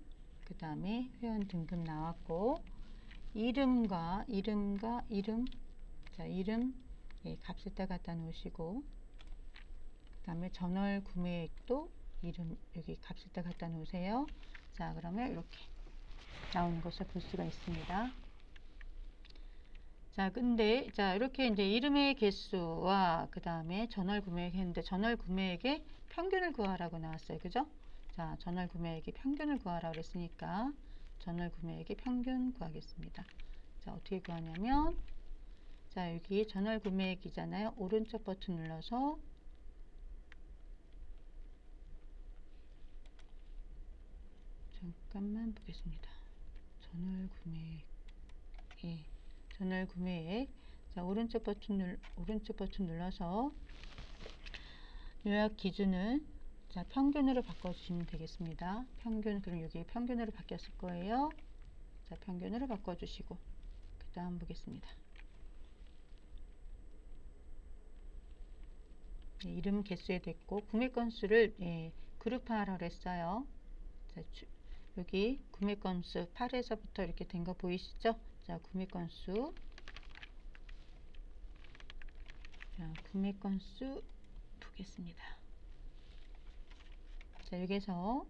그 다음에 회원 등급 나왔고 이름과 이름 자, 이름 예, 값에다 갖다 놓으시고 그 다음에 전월 구매액도 이름 여기 값에다 갖다 놓으세요. 자, 그러면 이렇게 나오는 것을 볼 수가 있습니다. 자, 근데 자, 이렇게 이제 이름의 개수와 그 다음에 전월 구매액 했는데 전월 구매액의 평균을 구하라고 나왔어요. 그죠? 자, 전월 구매액의 평균을 구하라고 그랬으니까 전월 구매액의 평균 구하겠습니다. 자, 어떻게 구하냐면 자, 여기 전월 구매액이잖아요. 오른쪽 버튼 눌러서 잠깐만 보겠습니다. 전월 구매액. 예, 전월 구매액. 자, 오른쪽 버튼 눌러서 요약 기준은 자, 평균으로 바꿔주시면 되겠습니다. 평균, 그럼 여기 평균으로 바뀌었을 거예요. 자, 평균으로 바꿔주시고 그 다음 보겠습니다. 예, 이름 개수에 됐고 구매 건수를 예, 그룹화하라고 했어요. 자, 여기 구매 건수 8에서부터 이렇게 된 거 보이시죠? 자, 구매 건수. 자, 구매 건수 보겠습니다. 자, 여기서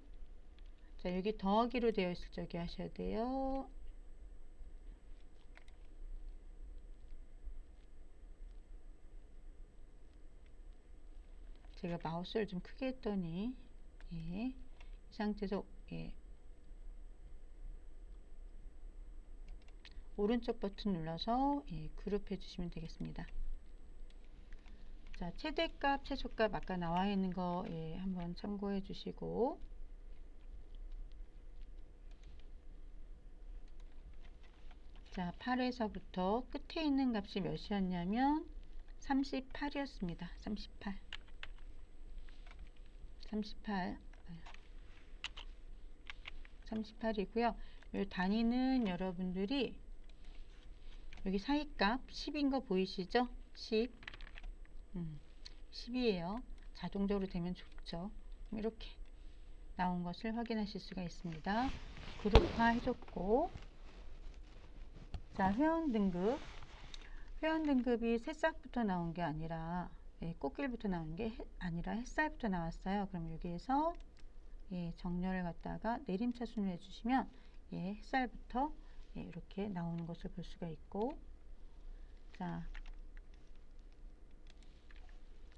자, 여기 더하기로 되어 있을 적에 하셔야 돼요. 제가 마우스를 좀 크게 했더니 예, 이 상태에서 예, 오른쪽 버튼 눌러서 예, 그룹 해주시면 되겠습니다. 자, 최대값, 최소값 아까 나와 있는 거 예, 한번 참고해 주시고 자, 8에서부터 끝에 있는 값이 몇이었냐면 38이었습니다. 38이고요. 이 단위는 여러분들이 여기 사이값 10인 거 보이시죠? 10. 10이에요. 자동적으로 되면 좋죠. 이렇게 나온 것을 확인하실 수가 있습니다. 그룹화 해줬고 자, 회원 등급이 새싹부터 나온 게 아니라 예, 꽃길부터 나온 게 아니라 햇살부터 나왔어요. 그럼 여기에서 예, 정렬을 갖다가 내림차순을 해주시면 예, 햇살부터 예, 이렇게 나오는 것을 볼 수가 있고 자,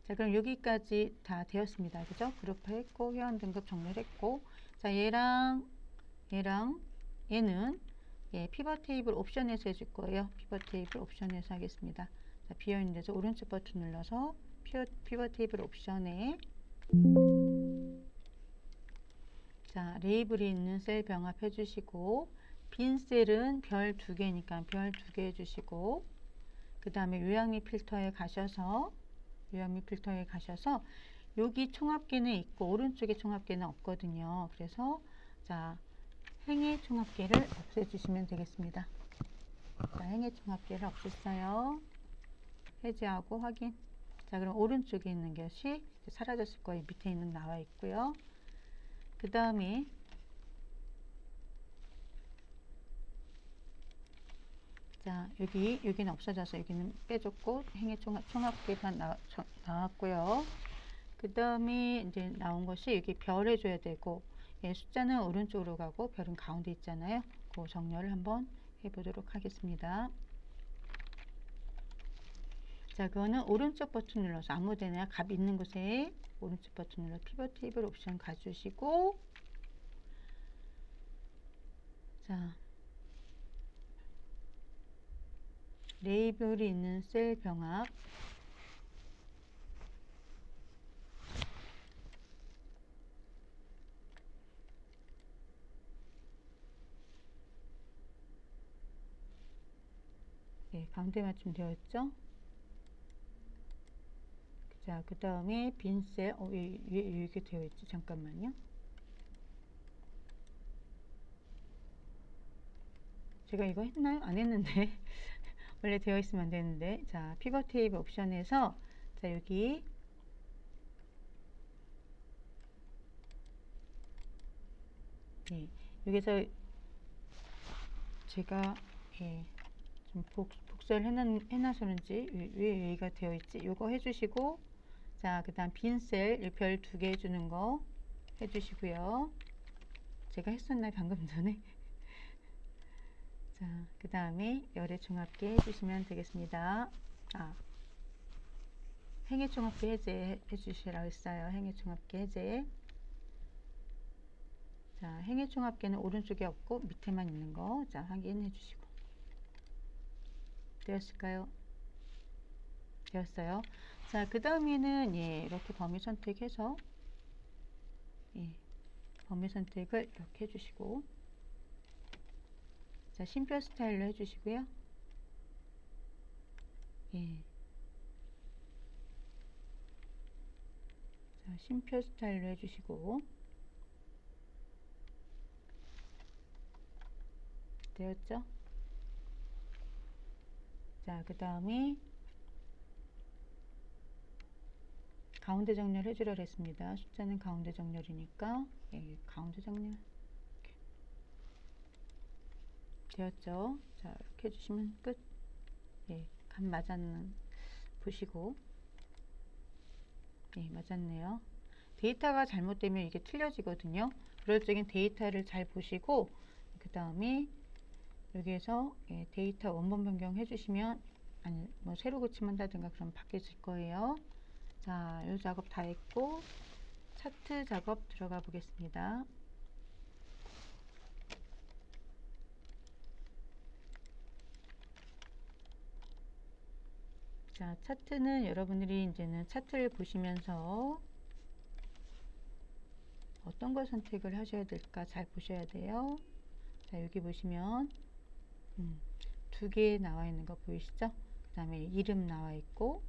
그럼 여기까지 다 되었습니다. 그죠? 그룹화했고 회원 등급 정렬했고 자, 얘는 예, 피벗 테이블 옵션에서 해줄 거예요. 피벗 테이블 옵션에서 하겠습니다. 자, 비어있는 데서 오른쪽 버튼 눌러서 피벗 테이블 옵션에 자, 레이블이 있는 셀 병합해 주시고 빈 셀은 별 2개니까 별 2개 해주시고 그 다음에 요약 및 필터에 가셔서 여기 총합계는 있고 오른쪽에 총합계는 없거든요. 그래서 자, 행의 총합계를 없애주시면 되겠습니다. 자, 행의 총합계를 없앴어요. 해제하고 확인. 자, 그럼 오른쪽에 있는 것이 사라졌을 거예요. 밑에 있는 나와 있고요. 그 다음에 자, 여기는 없어져서 여기는 빼줬고 행의 총합계만 나왔고요. 그 다음에 이제 나온 것이 여기 별 해줘야 되고 예, 숫자는 오른쪽으로 가고 별은 가운데 있잖아요. 그 정렬을 한번 해보도록 하겠습니다. 자, 그거는 오른쪽 버튼 눌러서 아무데나 값 있는 곳에 오른쪽 버튼 눌러서 피벗 테이블 옵션 가주시고 자, 레이블이 있는 셀 병합 네, 가운데 맞춤 되어 있죠? 자, 그 다음에 빈 셀, 왜 이렇게 되어 있지? 잠깐만요. 제가 이거 했나요? 안 했는데. 원래 되어 있으면 안 되는데. 자, 피벗 테이블 옵션에서 자, 여기 네, 여기서 제가 예, 좀 복사를 해놔서 그런지 왜 여기가 되어 있지? 이거 해주시고 자, 그 다음 빈 셀 별 2개 해주는 거 해주시고요. 제가 했었나요? 방금 전에? 자, 그 다음에 열의 종합계 해주시면 되겠습니다. 아, 행의 종합계 해제 해주시라고 했어요. 행의 종합계 해제. 자, 행의 종합계는 오른쪽에 없고 밑에만 있는 거. 자, 확인해 주시고. 되었을까요? 되었어요. 자, 그 다음에는 예, 이렇게 범위 선택해서 예, 범위 선택을 이렇게 해주시고 자, 쉼표 스타일로 해주시고요. 예. 자, 쉼표 스타일로 해주시고. 되었죠? 자, 그 다음에 가운데 정렬 해주라 그랬습니다. 숫자는 가운데 정렬이니까 예, 가운데 정렬 이렇게. 되었죠? 자, 이렇게 해주시면 끝. 예, 간 맞았는 보시고. 예, 맞았네요. 데이터가 잘못되면 이게 틀려지거든요. 그럴 적엔 데이터를 잘 보시고 그 다음에 여기에서 예, 데이터 원본 변경 해주시면 아니 뭐 새로 고침한다든가 그럼 바뀌어질 거예요. 자, 이 작업 다 했고 차트 작업 들어가 보겠습니다. 자, 차트는 여러분들이 이제는 차트를 보시면서 어떤 걸 선택을 하셔야 될까 잘 보셔야 돼요. 자, 여기 보시면 두 개 나와 있는 거 보이시죠? 그 다음에 이름 나와 있고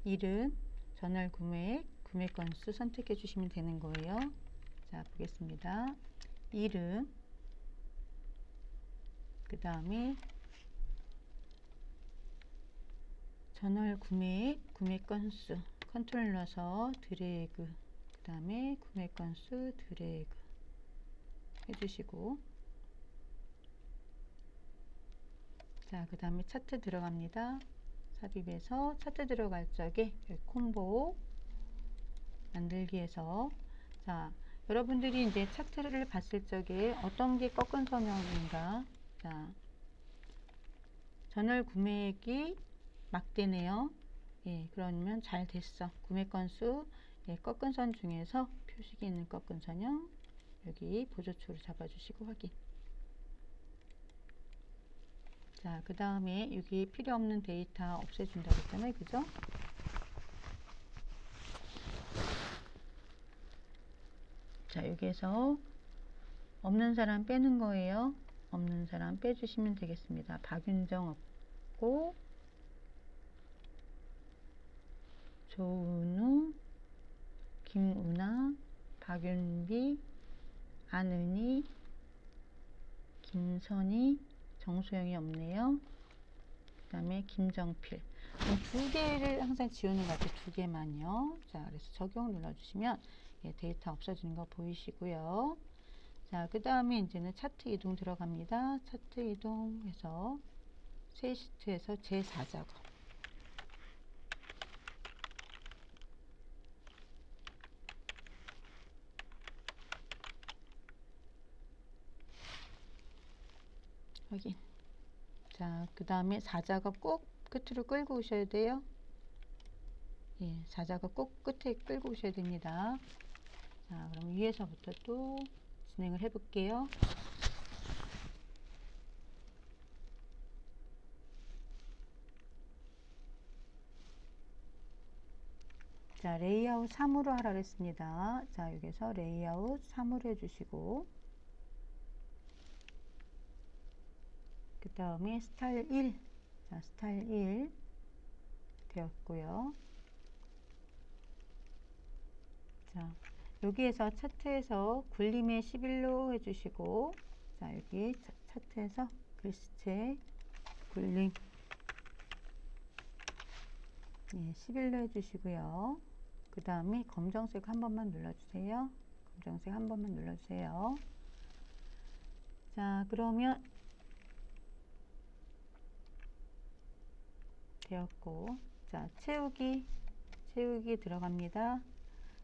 이름, 전월 구매액, 구매 건수 선택해 주시면 되는 거예요. 자, 보겠습니다. 이름, 그 다음에 전월 구매액, 구매 건수 컨트롤 눌러서 드래그, 그 다음에 구매 건수 드래그 해주시고 자, 그 다음에 차트 들어갑니다. 삽입에서 차트 들어갈 적에 콤보 만들기에서 자, 여러분들이 이제 차트를 봤을 적에 어떤 게 꺾은 선형인가? 자, 전월 구매액이 막대네요. 예, 그러면 잘 됐어. 구매 건수 예, 꺾은 선 중에서 표식이 있는 꺾은 선형 여기 보조초로 잡아주시고 확인. 자, 그 다음에 여기 필요 없는 데이터 없애준다고 했잖아요. 그죠? 자, 여기에서 없는 사람 빼는 거예요. 없는 사람 빼주시면 되겠습니다. 박윤정 없고 조은우, 김우나, 박윤비, 안은희, 김선희, 정소영이 없네요. 그 다음에 김정필. 두 개를 항상 지우는 것 같아요. 두 개만요. 자, 그래서 적용 눌러주시면 예, 데이터 없어지는 거 보이시고요. 자, 그 다음에 이제는 차트 이동 들어갑니다. 차트 이동해서 새 시트에서 제4작업. 확인. 자, 그 다음에 4작업 꼭 끝으로 끌고 오셔야 돼요. 예, 4작업 꼭 끝에 끌고 오셔야 됩니다. 자, 그럼 위에서부터 또 진행을 해 볼게요. 자, 레이아웃 3으로 하라 그랬습니다. 자, 여기서 레이아웃 3으로 해주시고 그 다음에 스타일 1. 자, 스타일 1 되었고요. 자, 여기에서 차트에서 굴림의 11로 해주시고 자, 여기 차트에서 글씨체 굴림 예, 11로 해주시고요. 그 다음에 검정색 한 번만 눌러주세요. 검정색 한 번만 눌러주세요. 자, 그러면 되었고 자, 채우기 들어갑니다.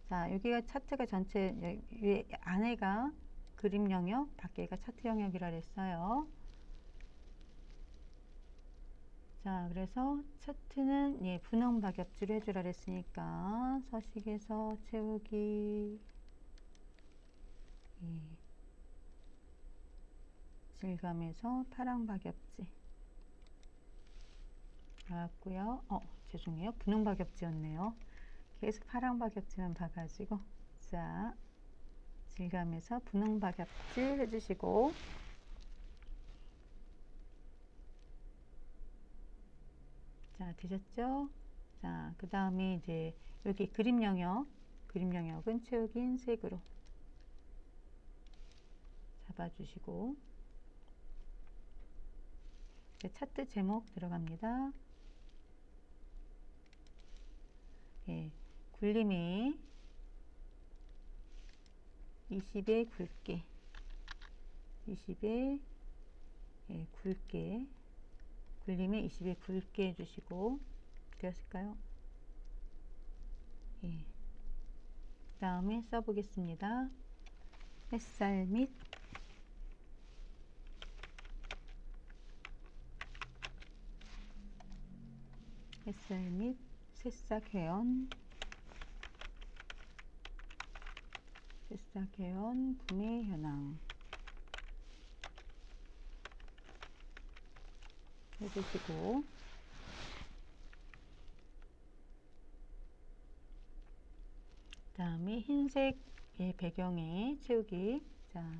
자, 여기가 차트가 전체 위에 안에가 그림 영역, 밖에가 차트 영역이라 그랬어요. 자, 그래서 차트는 예, 분홍 박엽지로 해주라 그랬으니까 서식에서 채우기 예, 질감에서 파랑 박엽지 나왔고요. 죄송해요. 분홍 박엽지였네요. 계속 파랑 박엽지만 봐가지고 자, 질감에서 분홍 박엽지 해주시고 자, 되셨죠? 자, 그 다음에 이제 여기 그림 영역은 채우기 흰색으로 잡아주시고, 이제 차트 제목 들어갑니다. 예, 굴림이 20에 굵게, 20에 예, 굵게, 굴림이 20에 굵게 해주시고, 되었을까요? 예. 그 다음에 써보겠습니다. 햇살 및 새싹 회원 구매 현황 해주시고, 그 다음에 흰색의 배경에 채우기, 자,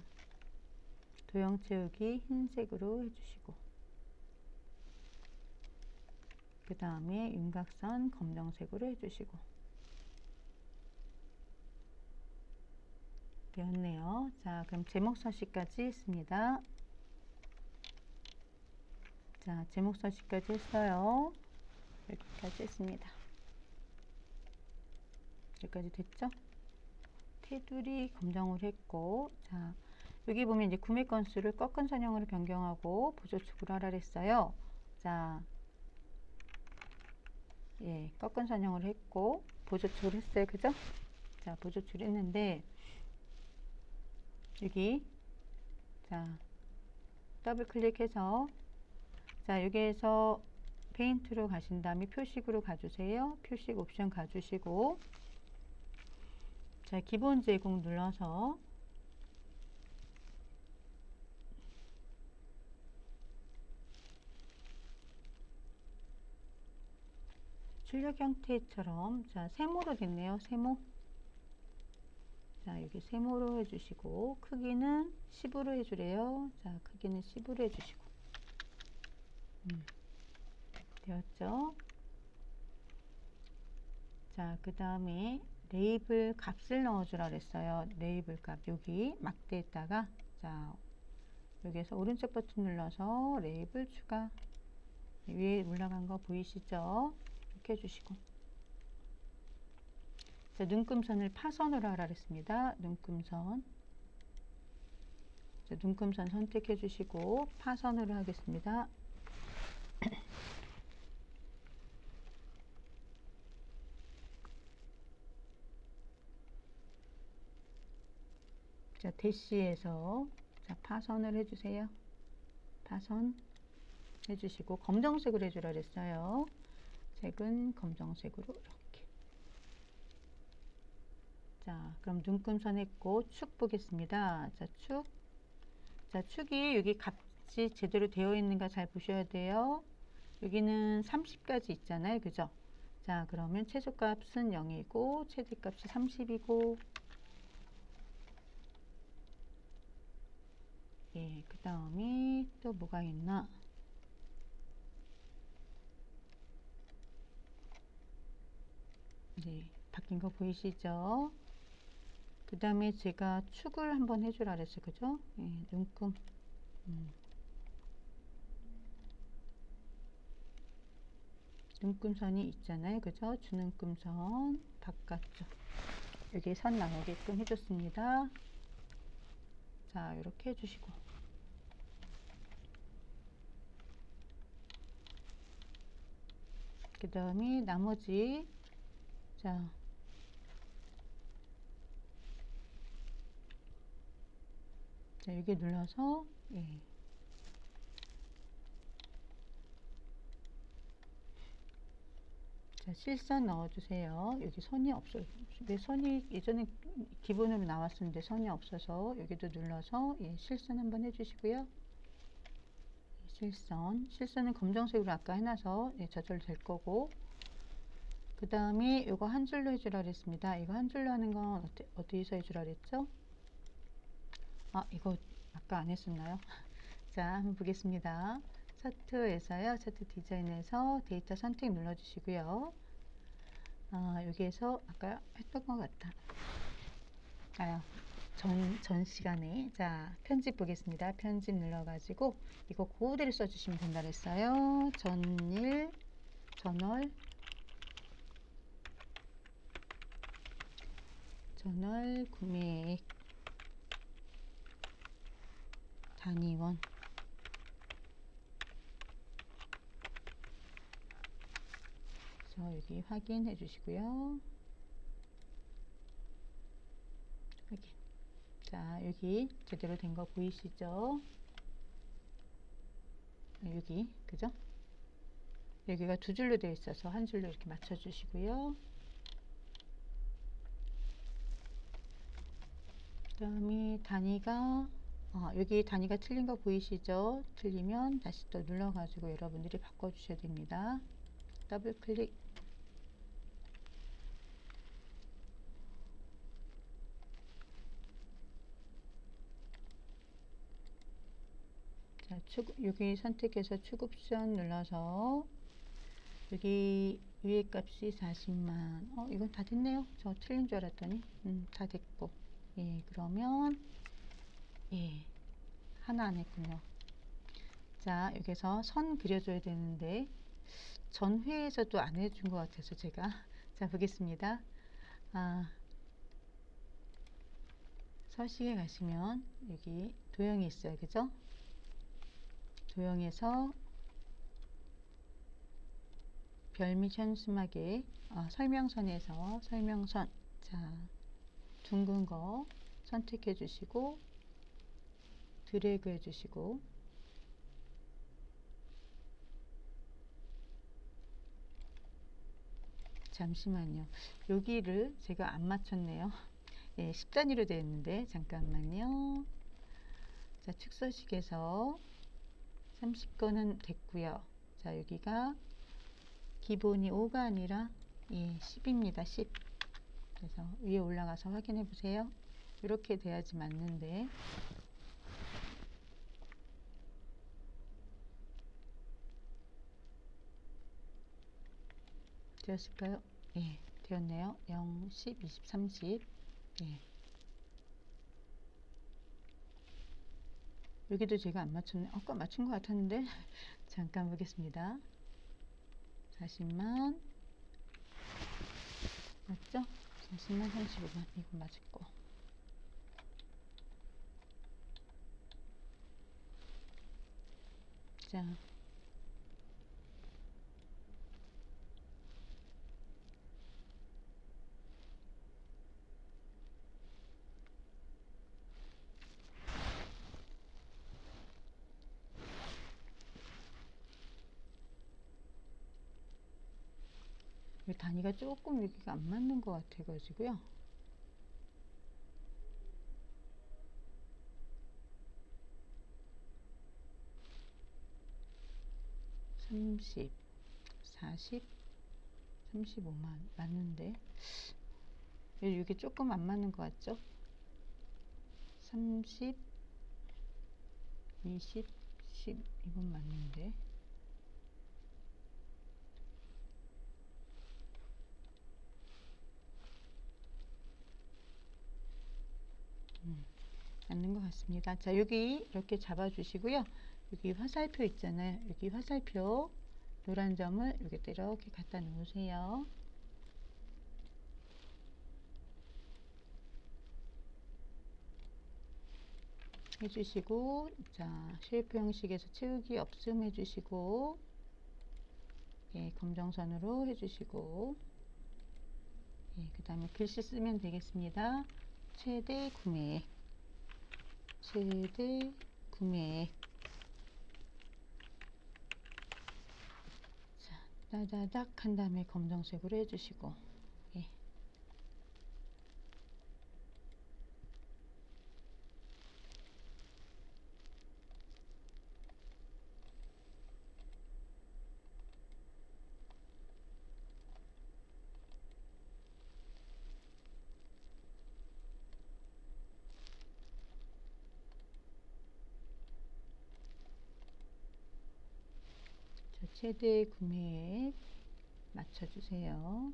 도형 채우기 흰색으로 해주시고, 그 다음에 윤곽선 검정색으로 해주시고, 되었네요. 자, 그럼 제목 서식까지 했습니다. 자, 제목 서식까지 했어요. 여기까지 했습니다. 여기까지 됐죠? 테두리 검정으로 했고, 자, 여기 보면 이제 구매 건수를 꺾은 선형으로 변경하고 보조축으로 하라 그랬어요. 자, 예, 꺾은 선형으로 했고 보조축을 했어요. 그죠? 자, 보조축을 했는데 여기 자, 더블 클릭해서 자, 여기에서 페인트로 가신 다음에 표식으로 가주세요. 표식 옵션 가주시고, 자, 기본 제공 눌러서 출력 형태처럼, 자, 세모로 됐네요. 세모. 자, 여기 세모로 해주시고, 크기는 10으로 해주래요. 자, 크기는 10으로 해주시고, 되었죠? 자, 그 다음에 레이블 값을 넣어주라 그랬어요. 레이블 값 여기 막대에다가, 자, 여기에서 오른쪽 버튼 눌러서 레이블 추가, 위에 올라간 거 보이시죠? 이렇게 해주시고, 자, 눈금선을 파선으로 하라 그랬습니다. 눈금선, 자, 눈금선 선택해 주시고 파선으로 하겠습니다. 자, 대시에서 자, 파선을 해주세요. 파선 해주시고 검정색으로 해주라 그랬어요. 색은 검정색으로 이렇게. 자, 그럼 눈금선 했고 축 보겠습니다. 자, 축. 자, 축이 여기 값이 제대로 되어 있는가 잘 보셔야 돼요. 여기는 30까지 있잖아요. 그죠? 자, 그러면 최소값은 0이고 최대값이 30이고, 예, 그 다음에 또 뭐가 있나? 네, 바뀐 거 보이시죠? 그 다음에 제가 축을 한번 해주라 그랬어요. 그죠? 예, 눈금. 눈금선이 있잖아요. 그죠? 주눈금선 바깥쪽. 여기 선 나오게끔 해줬습니다. 자, 이렇게 해주시고. 그 다음에 나머지, 자, 자, 여기 눌러서, 예. 자, 실선 넣어주세요. 여기 선이 없어요. 내 선이 예전에 기본으로 나왔었는데 선이 없어서 여기도 눌러서, 예, 실선 한번 해주시고요. 실선은 검정색으로 아까 해놔서, 예, 저절로 될 거고, 그 다음에 이거 한 줄로 해주라 그랬습니다. 이거 한 줄로 하는 건 어디서 해주라 그랬죠? 아, 이거 아까 안 했었나요? 자, 한번 보겠습니다. 차트에서요. 차트 디자인에서 데이터 선택 눌러주시고요. 여기에서 아까 했던 것 같다. 전 시간에 자 편집 보겠습니다. 편집 눌러가지고 이거 그대로 써주시면 된다 그랬어요. 전월 구매액 단위원 그래서 여기 확인해 주시고요. 확인. 자, 여기 제대로 된 거 보이시죠? 여기 그죠? 여기가 두 줄로 되어 있어서 한 줄로 이렇게 맞춰 주시고요. 그 다음에 단위가 여기 단위가 틀린 거 보이시죠? 틀리면 다시 또 눌러 가지고 여러분들이 바꿔 주셔야 됩니다. 더블 클릭. 자, 여기 선택해서 축옵션 눌러서 여기 위에 값이 40만. 이건 다 됐네요. 저 틀린 줄 알았더니 다 됐고. 예, 그러면 예, 하나 안 했군요. 자, 여기서 선 그려줘야 되는데 전회에서도 안 해준 것 같아서 제가 자 보겠습니다. 서식에 가시면 여기 도형이 있어요. 그죠? 도형에서 별 및 현수막에 설명선에서 설명선 자 둥근 거 선택해 주시고 드래그 해 주시고 잠시만요. 여기를 제가 안 맞췄네요. 예, 10단위로 되어 있는데 잠깐만요. 자, 축소식에서 30건은 됐고요. 자, 여기가 기본이 5가 아니라 10입니다. 10. 그래서 위에 올라가서 확인해 보세요. 이렇게 돼야지 맞는데 되었을까요? 예, 되었네요. 0, 10, 20, 30. 예. 여기도 제가 안 맞췄네. 아까 맞춘 것 같았는데 잠깐 보겠습니다. 40만 맞죠? 40만 35만 이거 맞을 거. 자, 단위가 조금 여기가 안 맞는 것 같아 가지고요. 30, 40, 35만 맞는데 이게 조금 안 맞는 것 같죠? 30, 20, 10 이건 맞는데 맞는 것 같습니다. 자, 여기 이렇게 잡아 주시고요. 여기 화살표 있잖아요. 여기 화살표 노란 점을 여기 이렇게 갖다 놓으세요. 해주시고 자 쉐이프 형식에서 채우기 없음 해주시고 예, 검정선으로 해주시고 예, 그 다음에 글씨 쓰면 되겠습니다. 최대 구매액 최대 구매액 자 따다닥 한 다음에 검정색으로 해주시고 예. 최대 구매액 맞춰주세요.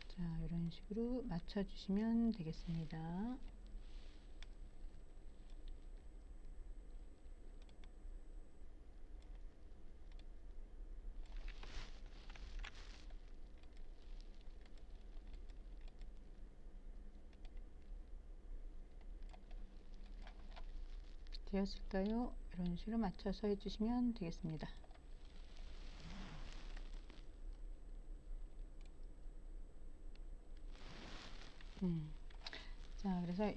자, 이런 식으로 맞춰주시면 되겠습니다. 되었을까요? 이런 식으로 맞춰서 해주시면 되겠습니다. 자, 그래서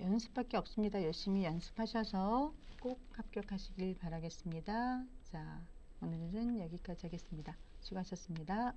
연습밖에 없습니다. 열심히 연습하셔서 꼭 합격하시길 바라겠습니다. 자, 오늘은 여기까지 하겠습니다. 수고하셨습니다.